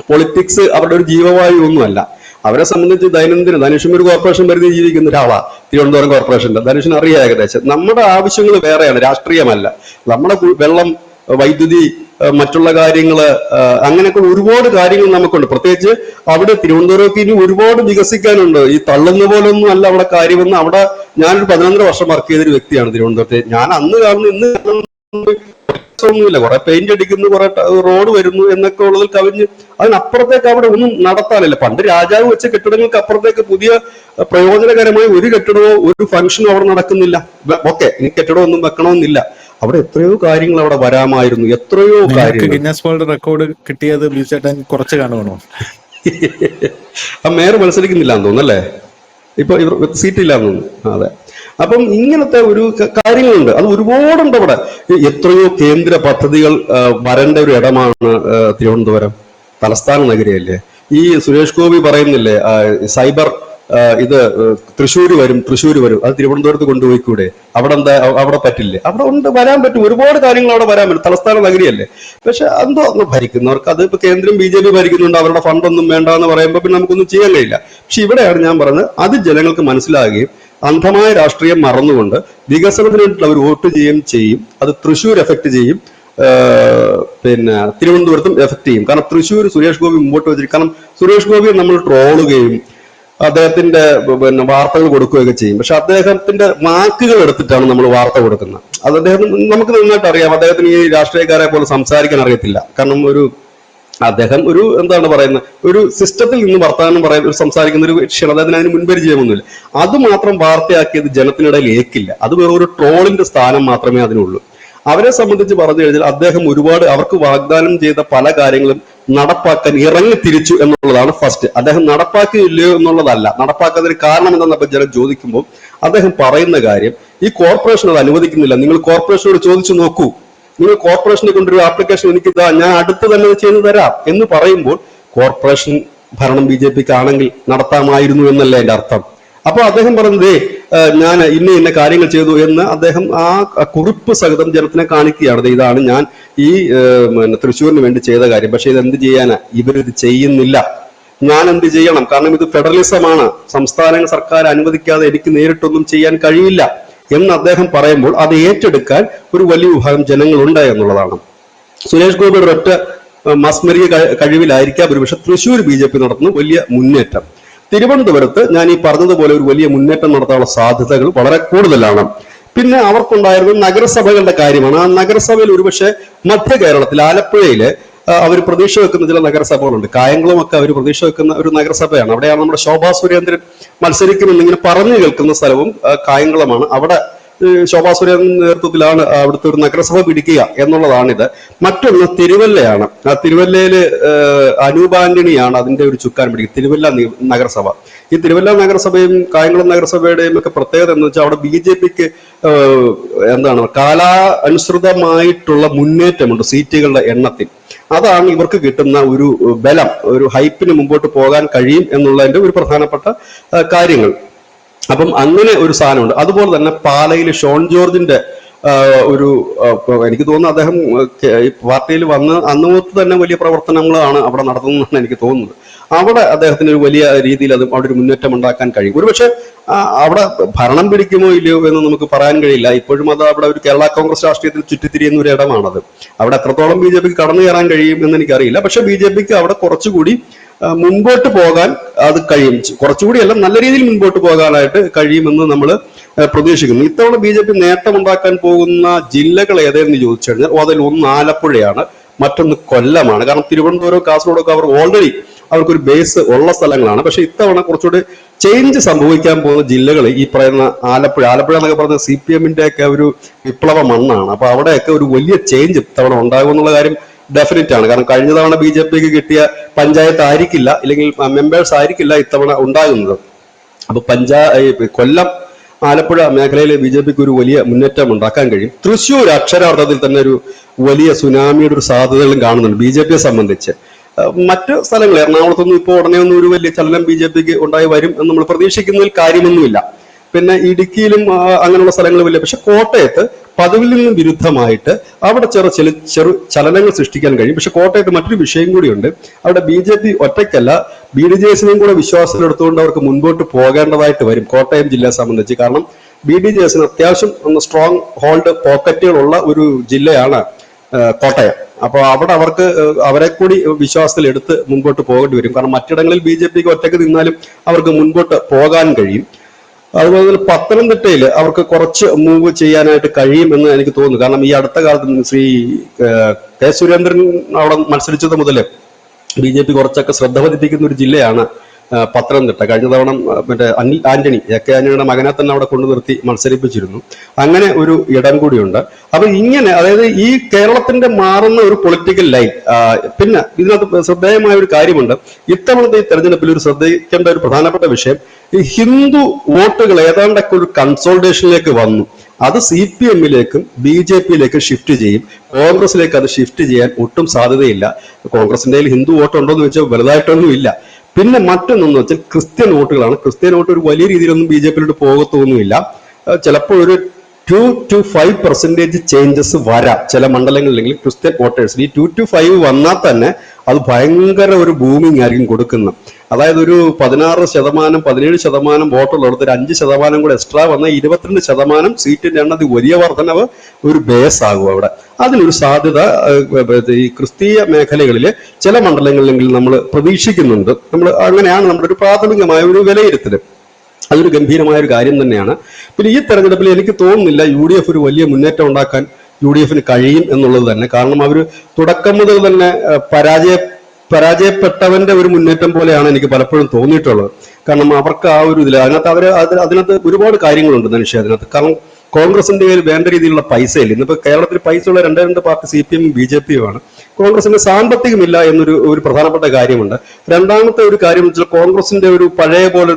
പൊളിറ്റിക്സ് അവരുടെ ഒരു ജീവവായു ഒന്നുമല്ല. അവരെ സംബന്ധിച്ച് ദൈനംദിനം ധനുഷും ഒരു കോർപ്പറേഷൻ പരിധി ജീവിക്കുന്ന ഒരാളാണ്, തിരുവനന്തപുരം കോർപ്പറേഷന്റെ. ധനുഷിന് അറിയാം ഏകദേശം. നമ്മുടെ ആവശ്യങ്ങൾ വേറെയാണ്, രാഷ്ട്രീയമല്ല. നമ്മുടെ വെള്ളം വൈദ്യുതി, മറ്റുള്ള കാര്യങ്ങള്, അങ്ങനെയൊക്കെ ഒരുപാട് കാര്യങ്ങൾ നമുക്കുണ്ട്. പ്രത്യേകിച്ച് അവിടെ തിരുവനന്തപുരത്ത് ഇനി ഒരുപാട് വികസിക്കാനുണ്ട്. ഈ തള്ളുന്ന പോലൊന്നും അല്ല അവിടെ കാര്യമെന്ന്. അവിടെ ഞാനൊരു 11 വർഷം വർക്ക് ചെയ്തൊരു വ്യക്തിയാണ് തിരുവനന്തപുരത്ത്. ഞാൻ അന്ന് കാണുന്നു ഇന്ന് ഒന്നുമില്ല, കുറെ പെയിന്റ് അടിക്കുന്നു, കുറെ റോഡ് വരുന്നു എന്നൊക്കെ ഉള്ളതിൽ കവിഞ്ഞ് അതിനപ്പുറത്തേക്ക് അവിടെ ഒന്നും നടത്താനില്ല. പണ്ട് രാജാവ് വെച്ച കെട്ടിടങ്ങൾക്ക് അപ്പുറത്തേക്ക് പുതിയ പ്രയോജനകരമായ ഒരു കെട്ടിടമോ ഒരു ഫംഗ്ഷനോ അവിടെ നടക്കുന്നില്ല. ഓക്കെ, ഇനി കെട്ടിടമൊന്നും വെക്കണമെന്നില്ല. അവിടെ എത്രയോ കാര്യങ്ങൾ അവിടെ വരാമായിരുന്നു, എത്രയോ കാര്യങ്ങൾ. ഗിന്നസ് വേൾഡ് റെക്കോർഡ് കിട്ടിയത് ബിജുചേട്ടൻ കുറച്ച് കാണുവാണോ? ആ മേയർ മത്സരിക്കുന്നില്ല എന്ന് തോന്നുന്നു അല്ലേ? ഇപ്പൊ സീറ്റില്ലാന്ന് തോന്നുന്നു. അതെ. അപ്പം ഇങ്ങനത്തെ ഒരു കാര്യങ്ങളുണ്ട്, അത് ഒരുപാടുണ്ട് അവിടെ. എത്രയോ കേന്ദ്ര പദ്ധതികൾ വരേണ്ട ഒരു ഇടമാണ് തിരുവനന്തപുരം. തലസ്ഥാന നഗരിയല്ലേ. ഈ സുരേഷ് ഗോപി പറയുന്നില്ലേ സൈബർ ഇത് തൃശ്ശൂര് വരും, അത് തിരുവനന്തപുരത്ത് കൊണ്ടുപോയിക്കൂടെ? അവിടെ എന്താ, അവിടെ പറ്റില്ലേ? അവിടെ ഉണ്ട്, വരാൻ പറ്റും. ഒരുപാട് കാര്യങ്ങൾ അവിടെ വരാൻ പറ്റും, തലസ്ഥാന നഗരിയല്ലേ. പക്ഷെ എന്തോ ഭരിക്കുന്നവർക്ക്, അത് ഇപ്പൊ കേന്ദ്രം BJP ഭരിക്കുന്നുണ്ട്, അവരുടെ ഫണ്ടൊന്നും വേണ്ട എന്ന് പറയുമ്പോൾ പിന്നെ നമുക്കൊന്നും ചെയ്യാൻ കഴിയില്ല. പക്ഷെ ഇവിടെയാണ് ഞാൻ പറഞ്ഞത്, അത് ജനങ്ങൾക്ക് മനസ്സിലാകുകയും അന്ധമായ രാഷ്ട്രീയം മറന്നുകൊണ്ട് വികസനത്തിന് വേണ്ടിയിട്ട് അവർ വോട്ട് ചെയ്യും. അത് തൃശ്ശൂർ എഫക്ട് ചെയ്യും, പിന്നെ തിരുവനന്തപുരത്തും എഫക്ട് ചെയ്യും. കാരണം തൃശ്ശൂർ സുരേഷ് ഗോപി മുമ്പോട്ട് വെച്ചിരിക്കും. കാരണം സുരേഷ് ഗോപിയെ നമ്മൾ ട്രോളുകയും അദ്ദേഹത്തിന്റെ പിന്നെ വാർത്തകൾ കൊടുക്കുകയൊക്കെ ചെയ്യും. പക്ഷെ അദ്ദേഹത്തിന്റെ വാക്കുകൾ എടുത്തിട്ടാണ് നമ്മൾ വാർത്ത കൊടുക്കുന്നത്. അത് അദ്ദേഹം, നമുക്ക് നന്നായിട്ട് അറിയാം, അദ്ദേഹത്തിന് ഈ രാഷ്ട്രീയക്കാരെ പോലെ സംസാരിക്കാൻ അറിയത്തില്ല. കാരണം അദ്ദേഹം ഒരു എന്താണ് പറയുന്നത്, ഒരു സിസ്റ്റത്തിൽ നിന്ന് വർത്തമാനം പറയാൻ സംസാരിക്കുന്ന ഒരു വിഷയം. അദ്ദേഹത്തിന് അതിന് മുൻപരിചയമൊന്നുമില്ല. അത് മാത്രം വാർത്തയാക്കിയത് ജനത്തിനിടയിൽ ഏക്കില്ല. അത് വേറെ ഒരു ട്രോളിന്റെ സ്ഥാനം മാത്രമേ അതിനുള്ളൂ. അവരെ സംബന്ധിച്ച് പറഞ്ഞു കഴിഞ്ഞാൽ അദ്ദേഹം ഒരുപാട് അവർക്ക് വാഗ്ദാനം ചെയ്ത പല കാര്യങ്ങളും നടപ്പാക്കാൻ ഇറങ്ങി തിരിച്ചു എന്നുള്ളതാണ് ഫസ്റ്റ്. അദ്ദേഹം നടപ്പാക്കിയില്ലയോ എന്നുള്ളതല്ല, നടപ്പാക്കാതൊരു കാരണം എന്താണെന്നപ്പോൾ ജനം ചോദിക്കുമ്പോൾ അദ്ദേഹം പറയുന്ന കാര്യം, ഈ കോർപ്പറേഷൻ അത് അനുവദിക്കുന്നില്ല, നിങ്ങൾ കോർപ്പറേഷനോട് ചോദിച്ചു നോക്കൂ, നിങ്ങൾ കോർപ്പറേഷനെ കൊണ്ടൊരു ആപ്ലിക്കേഷൻ എനിക്ക് ഞാൻ അടുത്ത് തന്നെ ചെയ്തു തരാം എന്ന് പറയുമ്പോൾ കോർപ്പറേഷൻ ഭരണം BJPക്ക് ആണെങ്കിൽ നടത്താമായിരുന്നു എന്നല്ല എന്റെ അർത്ഥം. അപ്പൊ അദ്ദേഹം പറഞ്ഞതേ ഞാൻ ഇന്ന കാര്യങ്ങൾ ചെയ്തു എന്ന് അദ്ദേഹം ആ കുറിപ്പ് സഹിതം ജനത്തിനെ കാണിക്കുകയാണ്. ഇതാണ് ഞാൻ ഈ തൃശ്ശൂരിന് വേണ്ടി ചെയ്ത കാര്യം. പക്ഷെ ഇത് എന്ത് ചെയ്യാനാ, ഇവരിത് ചെയ്യുന്നില്ല, ഞാൻ എന്ത് ചെയ്യണം? കാരണം ഇത് ഫെഡറലിസമാണ്, സംസ്ഥാന സർക്കാർ അനുവദിക്കാതെ എനിക്ക് നേരിട്ടൊന്നും ചെയ്യാൻ കഴിയില്ല എന്ന് അദ്ദേഹം പറയുമ്പോൾ അത് ഏറ്റെടുക്കാൻ ഒരു വലിയ വിഭാഗം ജനങ്ങളുണ്ട് എന്നുള്ളതാണ്. സുരേഷ് ഗോപിയുടെ ഒറ്റ മസ്മരിക കഴിവിലായിരിക്കാം ഒരുപക്ഷെ തൃശ്ശൂർ BJP നടത്തുന്ന വലിയ മുന്നേറ്റം. തിരുവനന്തപുരത്ത് ഞാൻ ഈ പറഞ്ഞതുപോലെ ഒരു വലിയ മുന്നേറ്റം നടത്താനുള്ള സാധ്യതകൾ വളരെ കൂടുതലാണ്. പിന്നെ അവർക്കുണ്ടായിരുന്ന നഗരസഭകളുടെ കാര്യമാണ്. ആ നഗരസഭയിൽ ഒരുപക്ഷെ മധ്യ കേരളത്തിൽ ആലപ്പുഴയില് അവർ പ്രതീക്ഷ വെക്കുന്ന ചില നഗരസഭകളുണ്ട്. കായംകുളം ഒക്കെ അവർ പ്രതീക്ഷ വെക്കുന്ന ഒരു നഗരസഭയാണ്. അവിടെയാണ് നമ്മുടെ ശോഭാ സുരേന്ദ്രൻ മത്സരിക്കുമെന്നിങ്ങനെ പറഞ്ഞു കേൾക്കുന്ന സ്ഥലവും കായംകുളമാണ്. അവിടെ ശോഭാ സുരേന്ദ്രൻ നേതൃത്വത്തിലാണ് അവിടുത്തെ ഒരു നഗരസഭ പിടിക്കുക എന്നുള്ളതാണിത്. മറ്റൊന്ന് തിരുവല്ലയാണ്. ആ തിരുവല്ലയില് അനൂപ് ആന്റണിയാണ് അതിന്റെ ഒരു ചുക്കാൻ പിടിക്കുക, തിരുവല്ല നഗരസഭ. ഈ തിരുവല്ല നഗരസഭയും കായംകുളം നഗരസഭയുടെയും ഒക്കെ പ്രത്യേകത എന്ന് വെച്ചാൽ അവിടെ BJPക്ക് എന്താണ് കാലാനുസൃതമായിട്ടുള്ള മുന്നേറ്റമുണ്ട് സീറ്റുകളുടെ എണ്ണത്തിൽ. അതാണ് ഇവർക്ക് കിട്ടുന്ന ഒരു ബലം, ഒരു ഹൈപ്പിന് മുമ്പോട്ട് പോകാൻ കഴിയും എന്നുള്ളതിന്റെ ഒരു പ്രധാനപ്പെട്ട കാര്യങ്ങൾ. അപ്പം അങ്ങനെ ഒരു സാധനമുണ്ട്. അതുപോലെ തന്നെ പാലയിൽ ഷോൺ ജോർജിന്റെ ഒരു, എനിക്ക് തോന്നുന്നു അദ്ദേഹം പാർട്ടിയിൽ വന്ന് അന്ന് മുതൽ തന്നെ വലിയ പ്രവർത്തനങ്ങളാണ് അവിടെ നടത്തുന്നതെന്നാണ് എനിക്ക് തോന്നുന്നത്. അവിടെ അദ്ദേഹത്തിന് ഒരു വലിയ രീതിയിൽ അവിടെ ഒരു മുന്നേറ്റം ഉണ്ടാക്കാൻ കഴിയും. ഒരുപക്ഷെ അവിടെ ഭരണം പിടിക്കുമോ ഇല്ലയോ എന്ന് നമുക്ക് പറയാൻ കഴിയില്ല. ഇപ്പോഴും അത് അവിടെ ഒരു കേരള കോൺഗ്രസ് രാഷ്ട്രീയത്തിൽ ചുറ്റിത്തിരിയുന്ന ഒരു ഇടമാണത്. അവിടെ എത്രത്തോളം BJPക്ക് കടന്നു കയറാൻ കഴിയും എന്ന് എനിക്കറിയില്ല. പക്ഷെ BJPക്ക് അവിടെ കുറച്ചുകൂടി മുൻപോട്ട് പോകാൻ അത് കഴിയും. കുറച്ചുകൂടി അല്ല, നല്ല രീതിയിൽ മുൻപോട്ട് പോകാനായിട്ട് കഴിയുമെന്ന് നമ്മൾ പ്രതീക്ഷിക്കുന്നു. ഇത്തവണ BJP നേട്ടമുണ്ടാക്കാൻ പോകുന്ന ജില്ലകൾ ഏതെന്ന് ചോദിച്ചു കഴിഞ്ഞാൽ അതിൽ ഒന്ന് ആലപ്പുഴയാണ്, മറ്റൊന്ന് കൊല്ലമാണ്. കാരണം തിരുവനന്തപുരം കാസർഗോഡൊക്കെ അവർ ഓൾറെഡി അവർക്കൊരു ബേസ് ഉള്ള സ്ഥലങ്ങളാണ്. പക്ഷെ ഇത്തവണ കുറച്ചുകൂടി ചേഞ്ച് സംഭവിക്കാൻ പോകുന്ന ജില്ലകൾ ഈ പറയുന്ന ആലപ്പുഴ എന്നൊക്കെ പറഞ്ഞ CPM-ന്റെ ഒക്കെ ഒരു വിപ്ലവ മണ്ണാണ്. അപ്പൊ അവിടെയൊക്കെ ഒരു വലിയ ചേഞ്ച് ഇത്തവണ ഉണ്ടാകും എന്നുള്ള കാര്യം ഡെഫിനറ്റ് ആണ്. കാരണം കഴിഞ്ഞ തവണ BJPക്ക് കിട്ടിയ പഞ്ചായത്ത് ആയിരിക്കില്ല, അല്ലെങ്കിൽ മെമ്പേഴ്സ് ആയിരിക്കില്ല ഇത്തവണ ഉണ്ടാകുന്നത്. അപ്പൊ കൊല്ലം, ആലപ്പുഴ മേഖലയിൽ BJPക്ക് ഒരു വലിയ മുന്നേറ്റം ഉണ്ടാക്കാൻ കഴിയും. തൃശ്ശൂർ അക്ഷരാർത്ഥത്തിൽ തന്നെ ഒരു വലിയ സുനാമിയുടെ ഒരു സാധ്യതകളും കാണുന്നുണ്ട് BJPയെ സംബന്ധിച്ച്. മറ്റ് സ്ഥലങ്ങൾ എറണാകുളത്തൊന്നും ഇപ്പോൾ ഉടനെ ഒന്നും ഒരു വലിയ ചലനം BJPക്ക് ഉണ്ടായി വരും എന്ന് നമ്മൾ പ്രതീക്ഷിക്കുന്നതിൽ കാര്യമൊന്നുമില്ല. പിന്നെ ഇടുക്കിയിലും അങ്ങനെയുള്ള സ്ഥലങ്ങളുമില്ല. പക്ഷെ കോട്ടയത്ത് പതിവിൽ നിന്നും വിരുദ്ധമായിട്ട് അവിടെ ചെറു ചലനങ്ങൾ സൃഷ്ടിക്കാൻ കഴിയും. പക്ഷെ കോട്ടയത്ത് മറ്റൊരു വിഷയം കൂടിയുണ്ട്. അവിടെ BJP ഒറ്റയ്ക്കല്ല, BDJS-നെയും കൂടെ വിശ്വാസത്തിലെടുത്തുകൊണ്ട് അവർക്ക് മുൻപോട്ട് പോകേണ്ടതായിട്ട് വരും കോട്ടയം ജില്ലയെ സംബന്ധിച്ച്. കാരണം BDJS-ന് അത്യാവശ്യം സ്ട്രോങ് ഹോൾഡ് പോക്കറ്റുകളുള്ള ഒരു ജില്ലയാണ് കോട്ടയം. അപ്പോൾ അവിടെ അവർക്ക് അവരെ കൂടി വിശ്വാസത്തിൽ എടുത്ത് മുൻപോട്ട് പോകേണ്ടി വരും. കാരണം മറ്റിടങ്ങളിൽ BJPക്ക് ഒറ്റയ്ക്ക് നിന്നാലും അവർക്ക് മുൻപോട്ട് പോകാൻ കഴിയും. അതുപോലെ തന്നെ പത്തനംതിട്ടയിൽ അവർക്ക് കുറച്ച് മൂവ് ചെയ്യാനായിട്ട് കഴിയുമെന്ന് എനിക്ക് തോന്നുന്നു. കാരണം ഈ അടുത്ത കാലത്ത് ശ്രീ കെ സുരേന്ദ്രൻ അവിടെ മത്സരിച്ചത് മുതൽ BJP കുറച്ചൊക്കെ ശ്രദ്ധ പതിപ്പിക്കുന്ന ഒരു ജില്ലയാണ് പത്തനംതിട്ട. കഴിഞ്ഞ തവണ മറ്റേ അനിൽ ആന്റണി, AK ആന്റണിയുടെ മകനെ തന്നെ അവിടെ കൊണ്ടു നിർത്തി മത്സരിപ്പിച്ചിരുന്നു. അങ്ങനെ ഒരു ഇടം കൂടിയുണ്ട്. അപ്പൊ ഇങ്ങനെ, അതായത് ഈ കേരളത്തിന്റെ മാറുന്ന ഒരു പൊളിറ്റിക്കൽ ലൈൻ. പിന്നെ ഇതിനകത്ത് ശ്രദ്ധേയമായ ഒരു കാര്യമുണ്ട്. ഇത്തവണത്തെ ഈ തെരഞ്ഞെടുപ്പിൽ ഒരു ശ്രദ്ധിക്കേണ്ട ഒരു പ്രധാനപ്പെട്ട വിഷയം, ഈ ഹിന്ദു വോട്ടുകൾ ഏതാണ്ടൊക്കെ ഒരു കൺസോൾട്ടേഷനിലേക്ക് വന്നു. അത് CPM-ലേക്കും BJP-യിലേക്കും ഷിഫ്റ്റ് ചെയ്യും. കോൺഗ്രസിലേക്ക് അത് ഷിഫ്റ്റ് ചെയ്യാൻ ഒട്ടും സാധ്യതയില്ല. കോൺഗ്രസിന്റെ ഹിന്ദു വോട്ട് ഉണ്ടോ എന്ന് വെച്ചാൽ വലുതായിട്ടൊന്നും ഇല്ല. പിന്നെ മറ്റൊന്നെന്ന് വെച്ചാൽ ക്രിസ്ത്യൻ വോട്ടുകളാണ്. ക്രിസ്ത്യൻ വോട്ട് ഒരു വലിയ രീതിയിലൊന്നും BJP-യിലോട്ട് പോകത്തൊന്നുമില്ല. ചിലപ്പോൾ ഒരു 2 to 5% ചേഞ്ചസ് വരാം ചില മണ്ഡലങ്ങളിലെങ്കിൽ ക്രിസ്ത്യൻ വോട്ടേഴ്സിന്. ഈ 2 to 5 വന്നാൽ തന്നെ അത് ഭയങ്കര ഒരു ബൂമിങ് ആയിരിക്കും കൊടുക്കുന്നത്. അതായത് ഒരു 16%, 17% വോട്ടുള്ളിടത്ത് ഒരു 5% കൂടെ എക്സ്ട്രാ വന്ന 22% സീറ്റിന്റെ എണ്ണത്തിൽ വലിയ വർധനവ് ഒരു ബേസ് ആകും അവിടെ. അതിനൊരു സാധ്യത ഈ ക്രിസ്തീയ മേഖലകളിൽ ചില മണ്ഡലങ്ങളിലെങ്കിലും നമ്മൾ പ്രതീക്ഷിക്കുന്നുണ്ട്. അങ്ങനെയാണ് നമ്മുടെ ഒരു പ്രാഥമികമായ ഒരു വിലയിരുത്തൽ. അതൊരു ഗംഭീരമായ ഒരു കാര്യം തന്നെയാണ്. പിന്നെ ഈ തെരഞ്ഞെടുപ്പിൽ എനിക്ക് തോന്നുന്നില്ല UDF ഒരു വലിയ മുന്നേറ്റം ഉണ്ടാക്കാൻ UDF-ന് കഴിയും എന്നുള്ളത് തന്നെ. കാരണം അവർ തുടക്കം മുതൽ തന്നെ പരാജയപ്പെട്ടവന്റെ ഒരു മുന്നേറ്റം പോലെയാണ് എനിക്ക് പലപ്പോഴും തോന്നിയിട്ടുള്ളത്. കാരണം അവർക്ക് ആ ഒരു ഇതിൽ അതിനകത്ത് ഒരുപാട് കാര്യങ്ങളുണ്ട് ധനുഷ്യ അതിനകത്ത്. കാരണം കോൺഗ്രസിന്റെ കയ്യിൽ വേണ്ട രീതിയിലുള്ള പൈസ ഇല്ല. ഇന്നിപ്പോ കേരളത്തിൽ പൈസയുള്ള രണ്ട് പാർട്ടി CPM-ഉം BJP-യുമാണ്. കോൺഗ്രസിന് സാമ്പത്തികമില്ല എന്നൊരു പ്രധാനപ്പെട്ട കാര്യമുണ്ട്. രണ്ടാമത്തെ ഒരു കാര്യം വെച്ചാൽ കോൺഗ്രസിന്റെ ഒരു പഴയ പോലെ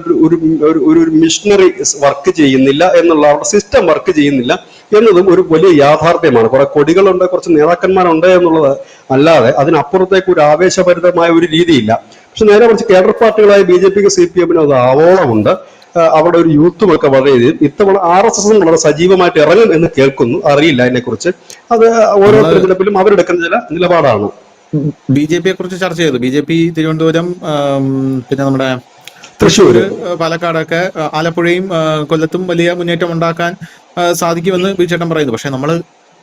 ഒരു മിഷനറി വർക്ക് ചെയ്യുന്നില്ല എന്നുള്ള, അവരുടെ സിസ്റ്റം വർക്ക് ചെയ്യുന്നില്ല എന്നതും ഒരു വലിയ യാഥാർത്ഥ്യമാണ്. കുറെ കൊടികളുണ്ട്, കുറച്ച് നേതാക്കന്മാരുണ്ട് എന്നുള്ളത് അല്ലാതെ അതിനപ്പുറത്തേക്ക് ഒരു ആവേശഭരിതമായ ഒരു രീതിയില്ല. പക്ഷെ നേരെ കുറച്ച് കേഡർ പാർട്ടികളായ BJP-ക്ക് CPM-നും അത് ആവോളമുണ്ട്. അവിടെ ഒരു യൂത്തും ഒക്കെ വളരെ ഇത്തവണ RSS-ഉം വളരെ സജീവമായിട്ട് ഇറങ്ങും എന്ന് കേൾക്കുന്നു. അറിയില്ല അതിനെക്കുറിച്ച്. അത് ഓരോ തെരഞ്ഞെടുപ്പിലും അവരെടുക്കുന്ന ചില നിലപാടാണ്. BJP-യെ കുറിച്ച് ചർച്ച ചെയ്തു. BJP തിരുവനന്തപുരം, പിന്നെ നമ്മുടെ തൃശ്ശൂര്, പാലക്കാടൊക്കെ, ആലപ്പുഴയും കൊല്ലത്തും വലിയ മുന്നേറ്റം ഉണ്ടാക്കാൻ സാധിക്കുമെന്ന് ബിചേട്ടൻ പറയുന്നു. പക്ഷെ നമ്മൾ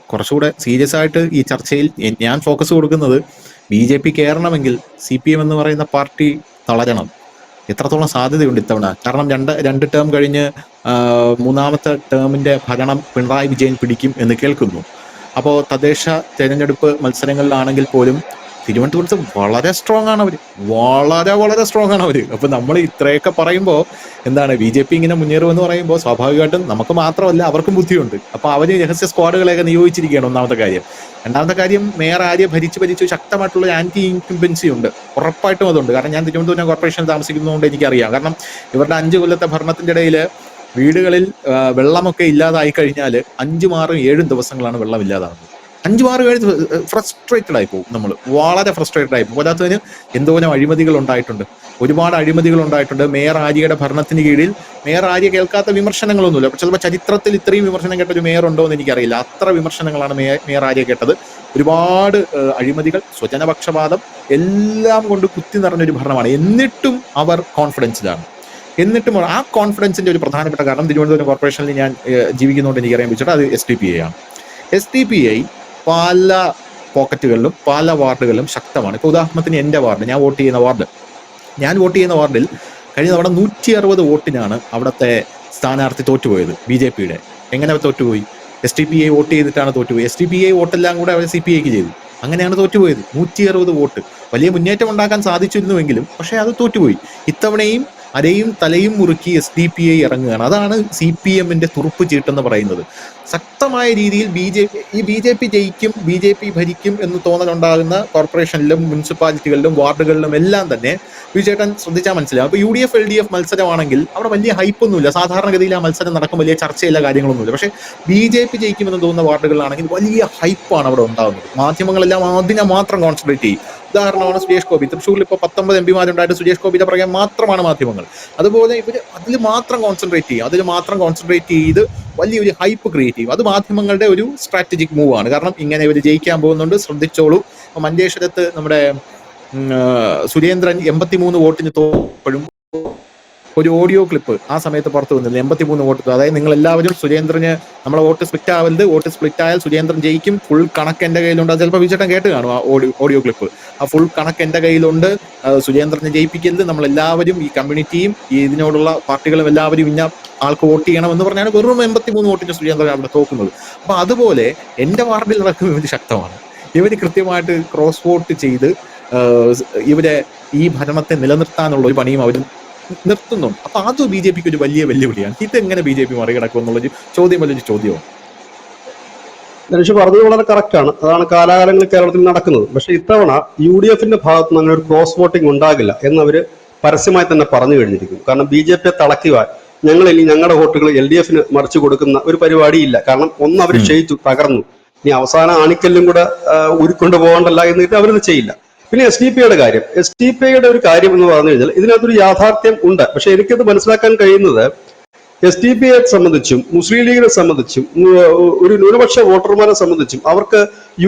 കുറച്ചുകൂടെ സീരിയസ് ആയിട്ട് ഈ ചർച്ചയിൽ ഞാൻ ഫോക്കസ് കൊടുക്കുന്നത് BJP കയറണമെങ്കിൽ CPM എന്ന് പറയുന്ന പാർട്ടി തളരണം. എത്രത്തോളം സാധ്യതയുണ്ട് ഇത്തവണ? കാരണം രണ്ട് ടേം കഴിഞ്ഞ് മൂന്നാമത്തെ ടേമിന്റെ ഭരണം പിണറായി വിജയൻ പിടിക്കും എന്ന് കേൾക്കുന്നു. അപ്പോൾ തദ്ദേശ തെരഞ്ഞെടുപ്പ് മത്സരങ്ങളിലാണെങ്കിൽ പോലും തിരുവനന്തപുരത്ത് വളരെ സ്ട്രോങ് ആണ് അവര്, വളരെ സ്ട്രോങ് ആണ് അവര്. അപ്പൊ നമ്മൾ ഇത്രയൊക്കെ പറയുമ്പോൾ എന്താണ്, BJP ഇങ്ങനെ മുന്നേറുമെന്ന് പറയുമ്പോൾ സ്വാഭാവികമായിട്ടും നമുക്ക് മാത്രമല്ല അവർക്കും ബുദ്ധിയുണ്ട്. അപ്പൊ അവര് രഹസ്യ സ്ക്വാഡുകളെയൊക്കെ നിയോഗിച്ചിരിക്കുകയാണ്, ഒന്നാമത്തെ കാര്യം. രണ്ടാമത്തെ കാര്യം, മേയർ ആര്യ ഭരിച്ച് ശക്തമായിട്ടുള്ള ആന്റി ഇൻകംബൻസി ഉണ്ട്, ഉറപ്പായിട്ടും അതുണ്ട്. കാരണം ഞാൻ തിരുവനന്തപുരം കോർപ്പറേഷനിൽ താമസിക്കുന്നതുകൊണ്ട് എനിക്കറിയാം. കാരണം ഇവരുടെ 5 കൊല്ലത്തെ ഭരണത്തിന്റെ ഇടയിൽ വീടുകളിൽ വെള്ളമൊക്കെ ഇല്ലാതായി കഴിഞ്ഞാൽ 5, 6, 7 ദിവസങ്ങളാണ് വെള്ളം ഇല്ലാതാകുന്നത്. 5, 6, 7 ഫ്രസ്ട്രേറ്റഡ് ആയി പോകും നമ്മൾ, വളരെ ഫ്രസ്ട്രേറ്റഡ് ആയി പോകും. പോരാത്തതിന് എന്തോരം അഴിമതികൾ ഉണ്ടായിട്ടുണ്ട്, ഒരുപാട് അഴിമതികൾ ഉണ്ടായിട്ടുണ്ട്. മേയർ ആര്യയുടെ ഭരണത്തിന് കീഴിൽ മേയർ ആര്യ കേൾക്കാത്ത വിമർശനങ്ങളൊന്നുമില്ല. പക്ഷെ ചിലപ്പോൾ ചരിത്രത്തിൽ ഇത്രയും വിമർശനം കേട്ട ഒരു മേയർ ഉണ്ടോ എന്ന് എനിക്കറിയില്ല. അത്ര വിമർശനങ്ങളാണ് മേയർ ആര്യ കേട്ടത്. ഒരുപാട് അഴിമതികൾ, സ്വജനപക്ഷപാതം എല്ലാം കൊണ്ട് കുത്തി നിറഞ്ഞൊരു ഭരണമാണ്. എന്നിട്ടും അവർ കോൺഫിഡൻസിലാണ്. എന്നിട്ടും ആ കോൺഫിഡൻസിന്റെ ഒരു പ്രധാനപ്പെട്ട കാരണം, തിരുവനന്തപുരം കോർപ്പറേഷനിൽ ഞാൻ ജീവിക്കുന്നതുകൊണ്ട് എനിക്കറിയാൻ പറ്റിയിട്ട് അത് SDPI ആണ്. SDPI പല പോക്കറ്റുകളിലും പല വാർഡുകളിലും ശക്തമാണ്. ഇപ്പോൾ ഉദാഹരണത്തിന് എൻ്റെ വാർഡ്, ഞാൻ വോട്ട് ചെയ്യുന്ന വാർഡിൽ കഴിഞ്ഞ തവണ 160 വോട്ടിനാണ് അവിടുത്തെ സ്ഥാനാർത്ഥി തോറ്റുപോയത് BJP-യുടെ. എങ്ങനെ തോറ്റുപോയി? SDPI വോട്ട് ചെയ്തിട്ടാണ് തോറ്റുപോയി. SDPI വോട്ടെല്ലാം കൂടെ അവർ CPI-ക്ക് ചെയ്തു. അങ്ങനെയാണ് തോറ്റുപോയത്. 160 വോട്ട്. വലിയ മുന്നേറ്റം ഉണ്ടാക്കാൻ സാധിച്ചിരുന്നുവെങ്കിലും പക്ഷേ അത് തോറ്റുപോയി. ഇത്തവണയും അരയും തലയും മുറുക്കി SDPI ഇറങ്ങുകയാണ്. അതാണ് CPM-ന്റെ തുറുപ്പ് ചീട്ടെന്ന് പറയുന്നത്. ശക്തമായ രീതിയിൽ BJP ജയിക്കും, BJP ഭരിക്കും എന്ന് തോന്നലുണ്ടാകുന്ന കോർപ്പറേഷനിലും മുനിസിപ്പാലിറ്റികളിലും വാർഡുകളിലും എല്ലാം തന്നെ വിജയേട്ടൻ ശ്രദ്ധിച്ചാൽ മനസ്സിലാവും. അപ്പോൾ UDF LDF മത്സരമാണെങ്കിൽ അവിടെ വലിയ ഹൈപ്പൊന്നുമില്ല. സാധാരണഗതിയിൽ ആ മത്സരം നടക്കും, വലിയ ചർച്ചയില്ല, കാര്യങ്ങളൊന്നുമില്ല. പക്ഷേ BJP ജയിക്കുമെന്ന് തോന്നുന്ന വാർഡുകളിലാണെങ്കിൽ വലിയ ഹൈപ്പാണ് അവിടെ ഉണ്ടാകുന്നത്. മാധ്യമങ്ങളെല്ലാം അതിനെ മാത്രം കോൺസെൻട്രേറ്റ് ചെയ്യും. ഉദാഹരണമാണ് സുരേഷ് ഗോപി. തൃശ്ശൂരിൽ ഇപ്പോൾ 19 MPമാരുണ്ടായിട്ട് സുരേഷ് ഗോപിയുടെ പറയാൻ മാത്രമാണ് മാധ്യമങ്ങൾ. അതുപോലെ ഇവർ അതിൽ മാത്രം കോൺസെൻട്രേറ്റ് ചെയ്ത് വലിയൊരു ഹൈപ്പ് ക്രിയേറ്റ് ചെയ്യും. അത് മാധ്യമങ്ങളുടെ ഒരു സ്ട്രാറ്റജിക് മൂവ് ആണ്. കാരണം ഇങ്ങനെ ഇവർ ജയിക്കാൻ പോകുന്നുണ്ട്, ശ്രദ്ധിച്ചോളൂ. മഞ്ചേശ്വരത്ത് നമ്മുടെ സുരേന്ദ്രൻ 83 വോട്ടിന് തോൽപ്പോഴും ഒരു ഓഡിയോ ക്ലിപ്പ് ആ സമയത്ത് പുറത്തു വന്നില്ല, 83 വോട്ട്. അതായത് നിങ്ങൾ എല്ലാവരും സുരേന്ദ്രന് നമ്മളെ വോട്ട് സ്പ്ലിറ്റ് ആവരുത്, വോട്ട് സ്പ്ലിറ്റ് ആയാൽ സുരേന്ദ്രൻ ജയിക്കും, ഫുൾ കണക്ക് എന്റെ കയ്യിലുണ്ട്. അത് ചിലപ്പോൾ വിചേട്ടൻ കേട്ട് കാണും ആ ഓഡിയോ ക്ലിപ്പ്. ആ ഫുൾ കണക്ക് എന്റെ കയ്യിലുണ്ട്, സുരേന്ദ്രനെ ജയിപ്പിക്കരുത്, നമ്മൾ എല്ലാവരും ഈ കമ്മ്യൂണിറ്റിയും ഈ ഇതിനോടുള്ള പാർട്ടികളും എല്ലാവരും ഇന്ന ആൾക്ക് വോട്ട് ചെയ്യണം എന്ന് പറഞ്ഞാണ് വെറും 83 വോട്ടിന് സുരേന്ദ്രൻ അവിടെ തോക്കുന്നത്. അപ്പൊ അതുപോലെ എന്റെ വാർഡിൽ നടക്കും ഇവര് ശക്തമാണ്. ഇവര് കൃത്യമായിട്ട് ക്രോസ് വോട്ട് ചെയ്ത് ഇവരെ ഈ ഭരണത്തെ നിലനിർത്താനുള്ള ഒരു പണിയും അവർ നിർത്തുന്നുണ്ട്. അപ്പൊ അത് ബി ജെ പിക്ക് ഒരു വലിയ വെല്ലുവിളിയാണ്. ഇതെങ്ങനെ ബി ജെ പി മറികടക്കും എന്നുള്ളൊരു ചോദ്യം വലിയൊരു ചോദ്യമാണ്. ധനുഷ് പറഞ്ഞത് വളരെ കറക്റ്റാണ്. അതാണ് കാലാകാലങ്ങളിൽ കേരളത്തിൽ നടക്കുന്നത്. പക്ഷെ ഇത്തവണ UDF-ന്റെ ഭാഗത്ത് നിന്ന് അങ്ങനെ ഒരു ക്രോസ് വോട്ടിംഗ് ഉണ്ടാകില്ല എന്നവര് പരസ്യമായി തന്നെ പറഞ്ഞു കഴിഞ്ഞിരിക്കുന്നു. കാരണം BJP-യെ തളയ്ക്കുവാൻ ഞങ്ങൾ ഇനി ഞങ്ങളുടെ വോട്ടുകൾ LDF-ന് മറിച്ചു കൊടുക്കുന്ന ഒരു പരിപാടിയില്ല. കാരണം ഒന്ന് അവർ ക്ഷയിച്ചു, തകർന്നു. ഇനി അവസാന ആണിക്കല്ലും കൂടെ ഉരുക്കൊണ്ട് പോകണ്ടല്ല എന്നിട്ട് അവരത് ചെയ്യില്ല. പിന്നെ SDPI-യുടെ കാര്യം, SDPI-യുടെ ഒരു കാര്യം എന്ന് പറഞ്ഞു കഴിഞ്ഞാൽ ഇതിനകത്തൊരു യാഥാർത്ഥ്യം ഉണ്ട്. പക്ഷെ എനിക്കത് മനസ്സിലാക്കാൻ കഴിയുന്നത് SDPI-യെ സംബന്ധിച്ചും മുസ്ലിം ലീഗിനെ സംബന്ധിച്ചും ഒരു ന്യൂനപക്ഷ വോട്ടർമാരെ സംബന്ധിച്ചും അവർക്ക്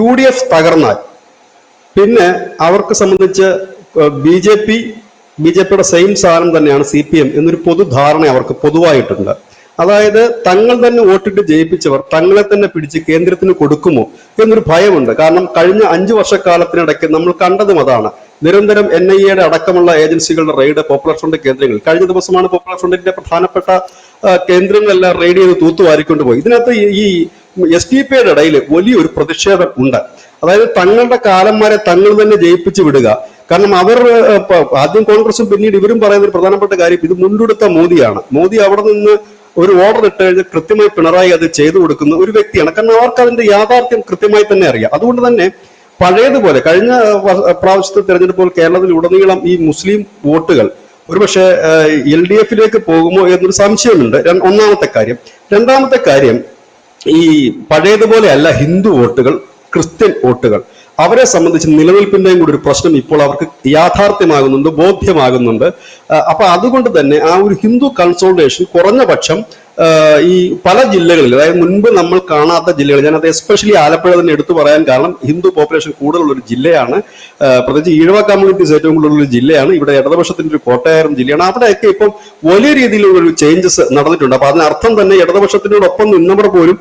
UDF തകർന്നാൽ പിന്നെ അവർക്ക് സംബന്ധിച്ച് BJPയുടെ സെയിം സാധനം തന്നെയാണ് CPM എന്നൊരു പൊതുധാരണ അവർക്ക് പൊതുവായിട്ടുണ്ട്. അതായത് തങ്ങൾ തന്നെ വോട്ടിട്ട് ജയിപ്പിച്ചവർ തങ്ങളെ തന്നെ പിടിച്ച് കേന്ദ്രത്തിന് കൊടുക്കുമോ എന്നൊരു ഭയമുണ്ട്. കാരണം കഴിഞ്ഞ 5 വർഷക്കാലത്തിനിടയ്ക്ക് നമ്മൾ കണ്ടതും അതാണ്. നിരന്തരം NIA-യുടെ അടക്കമുള്ള ഏജൻസികളുടെ റെയ്ഡ് പോപ്പുലർ ഫ്രണ്ട് കേന്ദ്രങ്ങളിൽ, കഴിഞ്ഞ ദിവസമാണ് പോപ്പുലർ ഫ്രണ്ടിന്റെ പ്രധാനപ്പെട്ട കേന്ദ്രങ്ങളെല്ലാം റെയ്ഡ് ചെയ്ത് തൂത്തുവാരിക്കൊണ്ട് പോയി. ഇതിനകത്ത് ഈ SDPI-യുടെ ഇടയിൽ വലിയൊരു പ്രതിഷേധം ഉണ്ട്. അതായത് തങ്ങളുടെ കാലന്മാരെ തങ്ങൾ തന്നെ ജയിപ്പിച്ചു വിടുക. കാരണം അവർ ആദ്യം കോൺഗ്രസും പിന്നീട് ഇവരും പറയുന്ന ഒരു പ്രധാനപ്പെട്ട കാര്യം, ഇത് മുണ്ടെടുത്ത മോദിയാണ്. മോദി അവിടെ നിന്ന് ഒരു ഓർഡർ ഇട്ട് കഴിഞ്ഞാൽ കൃത്യമായി പിണറായി അത് ചെയ്തു കൊടുക്കുന്ന ഒരു വ്യക്തിയാണ്. കാരണം അവർക്ക് അതിന്റെ യാഥാർത്ഥ്യം കൃത്യമായി തന്നെ അറിയാം. അതുകൊണ്ട് തന്നെ പഴയതുപോലെ കഴിഞ്ഞ പ്രാവശ്യത്തെ തെരഞ്ഞെടുപ്പുകൾ കേരളത്തിൽ ഉടനീളം ഈ മുസ്ലിം വോട്ടുകൾ ഒരുപക്ഷെ LDF-ലേക്ക് പോകുമോ എന്നൊരു സംശയമുണ്ട്. ഒന്നാമത്തെ കാര്യം. രണ്ടാമത്തെ കാര്യം, ഈ പഴയതുപോലെ അല്ല ഹിന്ദു വോട്ടുകൾ, ക്രിസ്ത്യൻ വോട്ടുകൾ, അവരെ സംബന്ധിച്ച് നിലനിൽപ്പിന്റെയും കൂടി ഒരു പ്രശ്നം ഇപ്പോൾ അവർക്ക് യാഥാർത്ഥ്യമാകുന്നുണ്ട്, ബോധ്യമാകുന്നുണ്ട്. അപ്പൊ അതുകൊണ്ട് തന്നെ ആ ഒരു ഹിന്ദു കൺസോൾട്ടേഷൻ കുറഞ്ഞ പക്ഷം ഈ പല ജില്ലകളിൽ, അതായത് മുൻപ് നമ്മൾ കാണാത്ത ജില്ലകൾ, ഞാനത് എസ്പെഷ്യലി ആലപ്പുഴ തന്നെ എടുത്തു പറയാൻ കാരണം ഹിന്ദു പോപ്പുലേഷൻ കൂടുതലുള്ള ഒരു ജില്ലയാണ്. പ്രത്യേകിച്ച് ഈഴവ കമ്മ്യൂണിറ്റീസ് ഏറ്റവും കൂടുതലുള്ള ജില്ലയാണ്. ഇവിടെ ഇടതുപക്ഷത്തിന്റെ ഒരു കോട്ടയാരം ജില്ലയാണ്. അവിടെയൊക്കെ ഇപ്പം വലിയ രീതിയിലുള്ള ഒരു ചേഞ്ചസ് നടന്നിട്ടുണ്ട്. അപ്പൊ അതിനർത്ഥം തന്നെ ഇടതുപക്ഷത്തിനോടൊപ്പം നിന്നവർ പോലും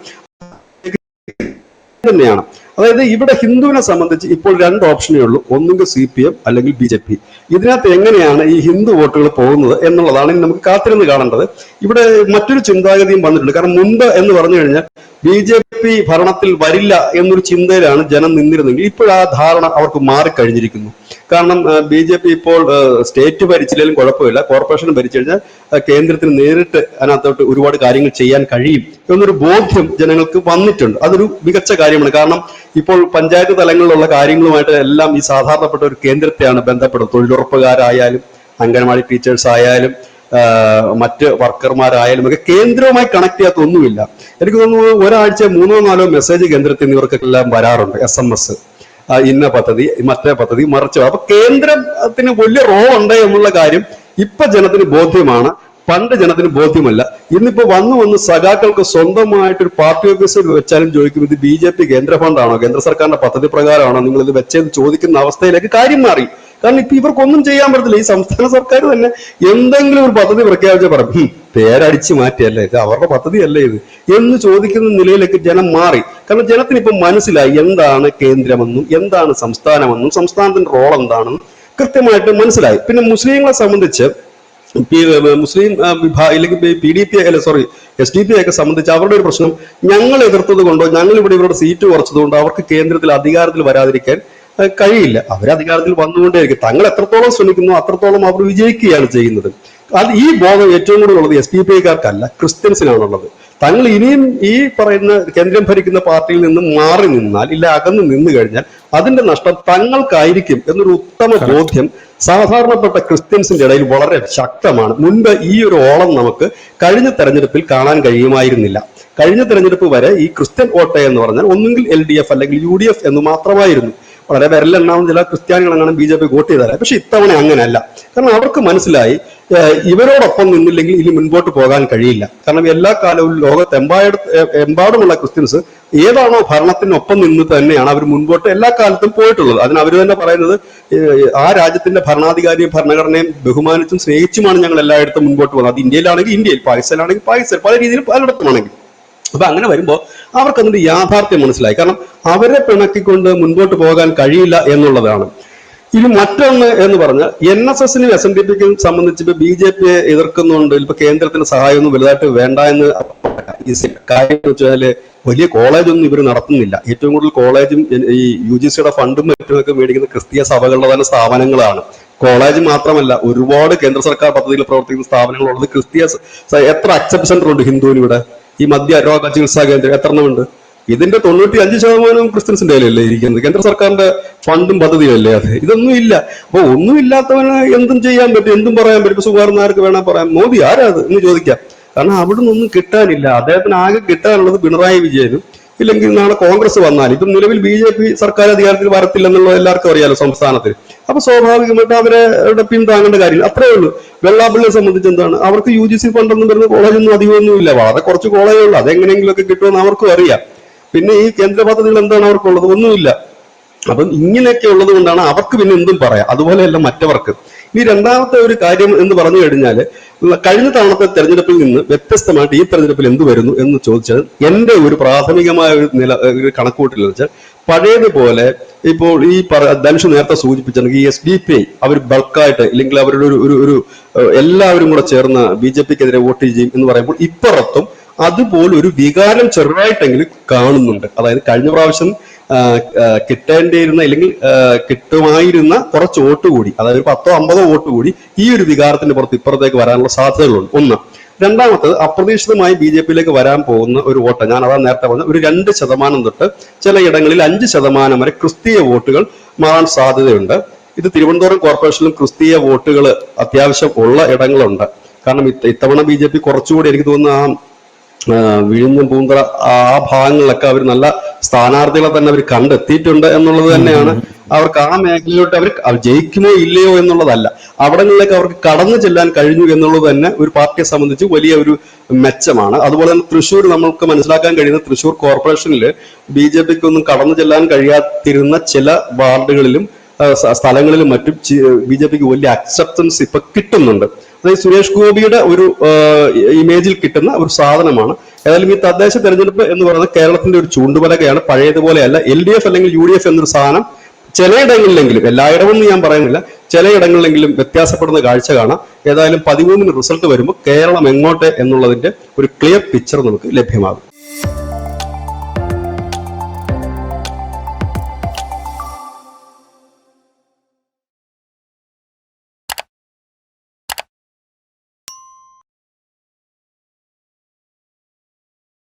തന്നെയാണ്. അതായത് ഇവിടെ ഹിന്ദുവിനെ സംബന്ധിച്ച് ഇപ്പോൾ 2 ഓപ്ഷനേ ഉള്ളൂ, ഒന്നുകിൽ CPM അല്ലെങ്കിൽ BJP. ഇതിനകത്ത് എങ്ങനെയാണ് ഈ ഹിന്ദു വോട്ടുകൾ പോകുന്നത് എന്നുള്ളതാണ് ഇനി നമുക്ക് കാത്തിരുന്ന് കാണേണ്ടത്. ഇവിടെ മറ്റൊരു ചിന്താഗതിയും വന്നിട്ടുണ്ട്. കാരണം മുൻപ് എന്ന് പറഞ്ഞു കഴിഞ്ഞാൽ BJP ഭരണത്തിൽ വരില്ല എന്നൊരു ചിന്തയിലാണ് ജനം നിന്നിരുന്നെങ്കിൽ ഇപ്പോൾ ആ ധാരണ അവർക്ക് മാറിക്കഴിഞ്ഞിരിക്കുന്നു. കാരണം BJP ഇപ്പോൾ സ്റ്റേറ്റ് ഭരിച്ചില്ലെങ്കിലും കുഴപ്പമില്ല, കോർപ്പറേഷൻ ഭരിച്ചു കഴിഞ്ഞാൽ കേന്ദ്രത്തിന് നേരിട്ട് അതിനകത്തോട്ട് ഒരുപാട് കാര്യങ്ങൾ ചെയ്യാൻ കഴിയും എന്നൊരു ബോധ്യം ജനങ്ങൾക്ക് വന്നിട്ടുണ്ട്. അതൊരു മികച്ച കാര്യമാണ്. കാരണം ഇപ്പോൾ പഞ്ചായത്ത് തലങ്ങളിലുള്ള കാര്യങ്ങളുമായിട്ട് എല്ലാം ഈ സാധാരണപ്പെട്ട ഒരു കേന്ദ്രത്തെയാണ് ബന്ധപ്പെടുന്നത്. തൊഴിലുറപ്പുകാരായാലും അംഗൻവാടി ടീച്ചേഴ്സ് ആയാലും മറ്റ് വർക്കർമാരായാലും ഒക്കെ കേന്ദ്രവുമായി കണക്ട് ചെയ്യാത്ത ഒന്നുമില്ല. എനിക്ക് തോന്നുന്നു ഒരാഴ്ച 3-4 മെസ്സേജ് കേന്ദ്രത്തിൽ നിന്ന് ഇവർക്കെല്ലാം വരാറുണ്ട്, SMS, ഇന്ന പദ്ധതി, മറ്റേ പദ്ധതി, മറിച്ച്. അപ്പൊ കേന്ദ്രത്തിന് വലിയ റോൾ ഉണ്ട് എന്നുള്ള കാര്യം ഇപ്പൊ ജനത്തിന് ബോധ്യമാണ്. പണ്ട് ജനത്തിന് ബോധ്യമല്ല. ഇന്നിപ്പോ വന്ന് സഖാക്കൾക്ക് സ്വന്തമായിട്ടൊരു പാർട്ടി ഓഫീസിൽ വെച്ചാലും ചോദിക്കും, ഇത് BJP കേന്ദ്ര ഫണ്ടാണോ, കേന്ദ്ര സർക്കാരിന്റെ പദ്ധതി പ്രകാരമാണോ നിങ്ങൾ ഇത് വെച്ചെന്ന് ചോദിക്കുന്ന അവസ്ഥയിലേക്ക് കാര്യം മാറി. കാരണം ഇപ്പൊ ഇവർക്കൊന്നും ചെയ്യാൻ പറ്റത്തില്ല. ഈ സംസ്ഥാന സർക്കാർ തന്നെ എന്തെങ്കിലും ഒരു പദ്ധതി പ്രഖ്യാപിച്ച പറയും, പേരടിച്ചു മാറ്റിയല്ലേ ഇത്, അവരുടെ പദ്ധതിയല്ലേ ഇത് എന്ന് ചോദിക്കുന്ന നിലയിലേക്ക് ജനം മാറി. കാരണം ജനത്തിന് ഇപ്പൊ മനസ്സിലായി എന്താണ് കേന്ദ്രമെന്നും എന്താണ് സംസ്ഥാനമെന്നും സംസ്ഥാനത്തിന്റെ റോൾ എന്താണെന്നും കൃത്യമായിട്ട് മനസ്സിലായി. പിന്നെ മുസ്ലിങ്ങളെ സംബന്ധിച്ച് മുസ്ലിം ഇല്ലെങ്കിൽ SDPI ഒക്കെ സംബന്ധിച്ച് അവരുടെ ഒരു പ്രശ്നം, ഞങ്ങൾ എതിർത്തത് കൊണ്ടോ ഞങ്ങൾ ഇവിടെ ഇവരുടെ സീറ്റ് കുറച്ചതുകൊണ്ടോ അവർക്ക് കേന്ദ്രത്തിൽ അധികാരത്തിൽ വരാതിരിക്കാൻ കഴിയില്ല. അവർ അധികാരത്തിൽ വന്നുകൊണ്ടേയിരിക്കും. തങ്ങൾ എത്രത്തോളം ശ്രമിക്കുന്നു അത്രത്തോളം അവർ വിജയിക്കുകയാണ് ചെയ്യുന്നത്. അത് ഈ ബോധം ഏറ്റവും കൂടുതൽ ഉള്ളത് SDPI-ക്കാർക്കല്ല, ക്രിസ്ത്യൻസിനാണുള്ളത്. തങ്ങൾ ഇനിയും ഈ പറയുന്ന കേന്ദ്രം ഭരിക്കുന്ന പാർട്ടിയിൽ നിന്ന് മാറി നിന്നാൽ, ഇല്ല അകന്ന് നിന്നു കഴിഞ്ഞാൽ അതിന്റെ നഷ്ടം തങ്ങൾക്കായിരിക്കും എന്നൊരു ഉത്തമ ബോധ്യം സാധാരണപ്പെട്ട ക്രിസ്ത്യൻസിന്റെ ഇടയിൽ വളരെ ശക്തമാണ്. മുൻപ് ഈ ഒരു ഓളം നമുക്ക് കഴിഞ്ഞ തെരഞ്ഞെടുപ്പിൽ കാണാൻ കഴിയുമായിരുന്നില്ല. കഴിഞ്ഞ തെരഞ്ഞെടുപ്പ് വരെ ഈ ക്രിസ്ത്യൻ വോട്ട് എന്ന് പറഞ്ഞാൽ ഒന്നുകിൽ LDF അല്ലെങ്കിൽ UDF എന്ന് മാത്രമായിരുന്നു. വളരെ വിരലെണ്ണാവുന്ന ചില ക്രിസ്ത്യാനികളെന്നാണ് BJP വോട്ട് ചെയ്താലേ. പക്ഷെ ഇത്തവണ അങ്ങനെയല്ല. കാരണം അവർക്ക് മനസ്സിലായി ഇവരോടൊപ്പം നിന്നില്ലെങ്കിൽ ഇനി മുൻപോട്ട് പോകാൻ കഴിയില്ല. കാരണം എല്ലാ കാലവും ലോകത്തെമ്പാടുമുള്ള ക്രിസ്ത്യൻസ് ഏതാണോ ഭരണത്തിനൊപ്പം നിന്ന് തന്നെയാണ് അവർ മുൻപോട്ട് എല്ലാ കാലത്തും പോയിട്ടുള്ളത്. അതിന് അവർ തന്നെ പറയുന്നത് ആ രാജ്യത്തിന്റെ ഭരണാധികാരിയും ഭരണഘടനയും ബഹുമാനിച്ചും സ്നേഹിച്ചുമാണ് ഞങ്ങൾ എല്ലായിടത്തും മുൻപോട്ട് പോകുന്നത്. അത് ഇന്ത്യയിലാണെങ്കിൽ ഇന്ത്യയിൽ, പാകിസ്ഥാനിലാണെങ്കിൽ പാകിസ്ഥാൻ, പല രീതിയിൽ പലയിടത്തുമാണെങ്കിൽ. അപ്പൊ അങ്ങനെ വരുമ്പോൾ അവർക്ക് അതിന്റെ യാഥാർത്ഥ്യം മനസ്സിലായി. കാരണം അവരെ പിണക്കിക്കൊണ്ട് മുൻപോട്ട് പോകാൻ കഴിയില്ല എന്നുള്ളതാണ്. ഇനി മറ്റൊന്ന് എന്ന് പറഞ്ഞാൽ NSS SNDPക്കും സംബന്ധിച്ച് ഇപ്പൊ BJP എതിർക്കുന്നുണ്ട്. ഇപ്പൊ കേന്ദ്രത്തിന്റെ സഹായമൊന്നും വലുതായിട്ട് വേണ്ട എന്ന് കാര്യം എന്ന് വെച്ചാല് വലിയ കോളേജൊന്നും ഇവർ നടത്തുന്നില്ല. ഏറ്റവും കൂടുതൽ കോളേജും ഈ UGCയുടെ ഫണ്ടും മറ്റുമൊക്കെ മേടിക്കുന്ന ക്രിസ്തീയ സഭകളുടെ തന്നെ സ്ഥാപനങ്ങളാണ്. കോളേജ് മാത്രമല്ല, ഒരുപാട് കേന്ദ്ര സർക്കാർ പദ്ധതിയിൽ പ്രവർത്തിക്കുന്ന സ്ഥാപനങ്ങളുള്ളത് ക്രിസ്തീയ. എത്ര അക്സെപ്റ്റ് സെന്റർ ഉണ്ട് ഹിന്ദുവിന് ഇവിടെ? ഈ മധ്യ രോഗ ചികിത്സാ കേന്ദ്രം എത്ര എണ്ണമുണ്ട്? ഇതിന്റെ 95% ക്രിസ്ത്യൻസിന്റെ കയ്യിലല്ലേ ഇരിക്കുന്നത്? കേന്ദ്ര സർക്കാരിന്റെ ഫണ്ടും പദ്ധതിയല്ലേ അത്? ഇതൊന്നും ഇല്ല. അപ്പൊ ഒന്നുമില്ലാത്തവന് എന്തും ചെയ്യാൻ പറ്റും, എന്തും പറയാൻ പറ്റും. സുകുമാരനാർക്ക് വേണം പറയാം, മോദി ആരാ അത് എന്ന് ചോദിക്കാം. കാരണം അവിടെ നിന്നൊന്നും കിട്ടാനില്ല. അദ്ദേഹത്തിന് ആകെ കിട്ടാനുള്ളത് പിണറായി വിജയനും, ഇല്ലെങ്കിൽ നാളെ കോൺഗ്രസ് വന്നാൽ. ഇപ്പം നിലവിൽ BJP സർക്കാർ അധികാരത്തിൽ വരത്തില്ലെന്നുള്ളത് എല്ലാവർക്കും അറിയാലോ സംസ്ഥാനത്തിൽ. അപ്പൊ സ്വാഭാവികമായിട്ട് അവരുടെ പിന്താങ്ങേണ്ട കാര്യം അത്രേ ഉള്ളൂ. വെള്ളാപ്പള്ളിയെ സംബന്ധിച്ച് എന്താണ്, അവർക്ക് UGC ഫണ്ടൊന്നും വരുന്ന കോളേജൊന്നും അധികമൊന്നുമില്ല. വളരെ കുറച്ച് കോളേജേ ഉള്ളൂ. അതെങ്ങനെയെങ്കിലുമൊക്കെ കിട്ടുമെന്ന് അവർക്കും അറിയാം. പിന്നെ ഈ കേന്ദ്ര പദ്ധതികൾ എന്താണ് അവർക്കുള്ളത്? ഒന്നുമില്ല. അപ്പം ഇങ്ങനെയൊക്കെ ഉള്ളത് കൊണ്ടാണ് അവർക്ക് പിന്നെ എന്തും പറയാം. അതുപോലെയല്ല മറ്റവർക്ക്. ഇനി രണ്ടാമത്തെ ഒരു കാര്യം എന്ന് പറഞ്ഞു കഴിഞ്ഞാൽ, കഴിഞ്ഞ തവണത്തെ തെരഞ്ഞെടുപ്പിൽ നിന്ന് വ്യത്യസ്തമായിട്ട് ഈ തെരഞ്ഞെടുപ്പിൽ എന്ത് വരുന്നു എന്ന് ചോദിച്ചാൽ, എന്റെ ഒരു പ്രാഥമികമായ ഒരു കണക്കുകൂട്ടൽ എന്ന് വെച്ചാൽ, പഴയതുപോലെ ഇപ്പോൾ ഈ ധനുഷ് നേരത്തെ സൂചിപ്പിച്ചിട്ടുണ്ടെങ്കിൽ ഈ SDPI അവർ ബൾക്കായിട്ട്, ഇല്ലെങ്കിൽ അവരുടെ ഒരു എല്ലാവരും കൂടെ ചേർന്ന് BJPക്കെതിരെ വോട്ട് ചെയ്യും എന്ന് പറയുമ്പോൾ ഇപ്പുറത്തും അതുപോലെ ഒരു വികാരം ചെറുതായിട്ടെങ്കിലും കാണുന്നുണ്ട്. അതായത് കഴിഞ്ഞ പ്രാവശ്യം കിട്ടേണ്ടിയിരുന്ന, അല്ലെങ്കിൽ കിട്ടുമായിരുന്ന കുറച്ച് വോട്ട് കൂടി, അതായത് 10-50 വോട്ട് കൂടി ഈ ഒരു വികാരത്തിന്റെ പുറത്ത് ഇപ്പുറത്തേക്ക് വരാനുള്ള സാധ്യതകളുണ്ട്. ഒന്ന്. രണ്ടാമത്തത്, അപ്രതീക്ഷിതമായി BJPയിലേക്ക് വരാൻ പോകുന്ന ഒരു വോട്ട്, ഞാൻ അതാ നേരത്തെ പറഞ്ഞ ഒരു 2% തൊട്ട് ചിലയിടങ്ങളിൽ 5% വരെ ക്രിസ്തീയ വോട്ടുകൾ മാറാൻ സാധ്യതയുണ്ട്. ഇത് തിരുവനന്തപുരം കോർപ്പറേഷനിലും ക്രിസ്തീയ വോട്ടുകൾ അത്യാവശ്യം ഉള്ള ഇടങ്ങളുണ്ട്. കാരണം ഇത്തവണ BJP കുറച്ചുകൂടി എനിക്ക് തോന്നുന്നു വിഴിഞ്ഞം, പൂന്തറ ആ ഭാഗങ്ങളിലൊക്കെ അവർ നല്ല സ്ഥാനാർത്ഥികളെ തന്നെ അവർ കണ്ടെത്തിയിട്ടുണ്ട് എന്നുള്ളത് തന്നെയാണ്. അവർക്ക് ആ മേഖലയിലോട്ട് അവർ ജയിക്കുമോ ഇല്ലയോ എന്നുള്ളതല്ല, അവിടങ്ങളിലേക്ക് അവർക്ക് കടന്നു ചെല്ലാൻ കഴിഞ്ഞു എന്നുള്ളത് തന്നെ ഒരു പാർട്ടിയെ സംബന്ധിച്ച് വലിയ ഒരു മെച്ചമാണ്. അതുപോലെ തന്നെ തൃശ്ശൂർ, നമുക്ക് മനസ്സിലാക്കാൻ കഴിയുന്ന തൃശ്ശൂർ കോർപ്പറേഷനിൽ BJPക്ക് ഒന്നും കടന്നു ചെല്ലാൻ കഴിയാതിരുന്ന ചില വാർഡുകളിലും സ്ഥലങ്ങളിലും മറ്റും BJPക്ക് വലിയ അക്സെപ്റ്റൻസ് ഇപ്പൊ കിട്ടുന്നുണ്ട്. അതായത് സുരേഷ് ഗോപിയുടെ ഒരു ഇമേജിൽ കിട്ടുന്ന ഒരു സാധനമാണ്. ഏതായാലും ഈ തദ്ദേശ തെരഞ്ഞെടുപ്പ് എന്ന് പറയുന്നത് കേരളത്തിന്റെ ഒരു ചൂണ്ടുപലകയാണ്. പഴയതുപോലെയല്ല. LDF അല്ലെങ്കിൽ UDF എന്നൊരു സാധനം ചിലയിടങ്ങളിലെങ്കിലും, എല്ലായിടമെന്ന് ഞാൻ പറയുന്നില്ല, ചിലയിടങ്ങളിലെങ്കിലും വ്യത്യാസപ്പെടുന്ന കാഴ്ച കാണാം. ഏതായാലും 13-ന് റിസൾട്ട് വരുമ്പോൾ കേരളം എങ്ങോട്ട് എന്നുള്ളതിന്റെ ഒരു ക്ലിയർ പിക്ചർ നമുക്ക് ലഭ്യമാകും.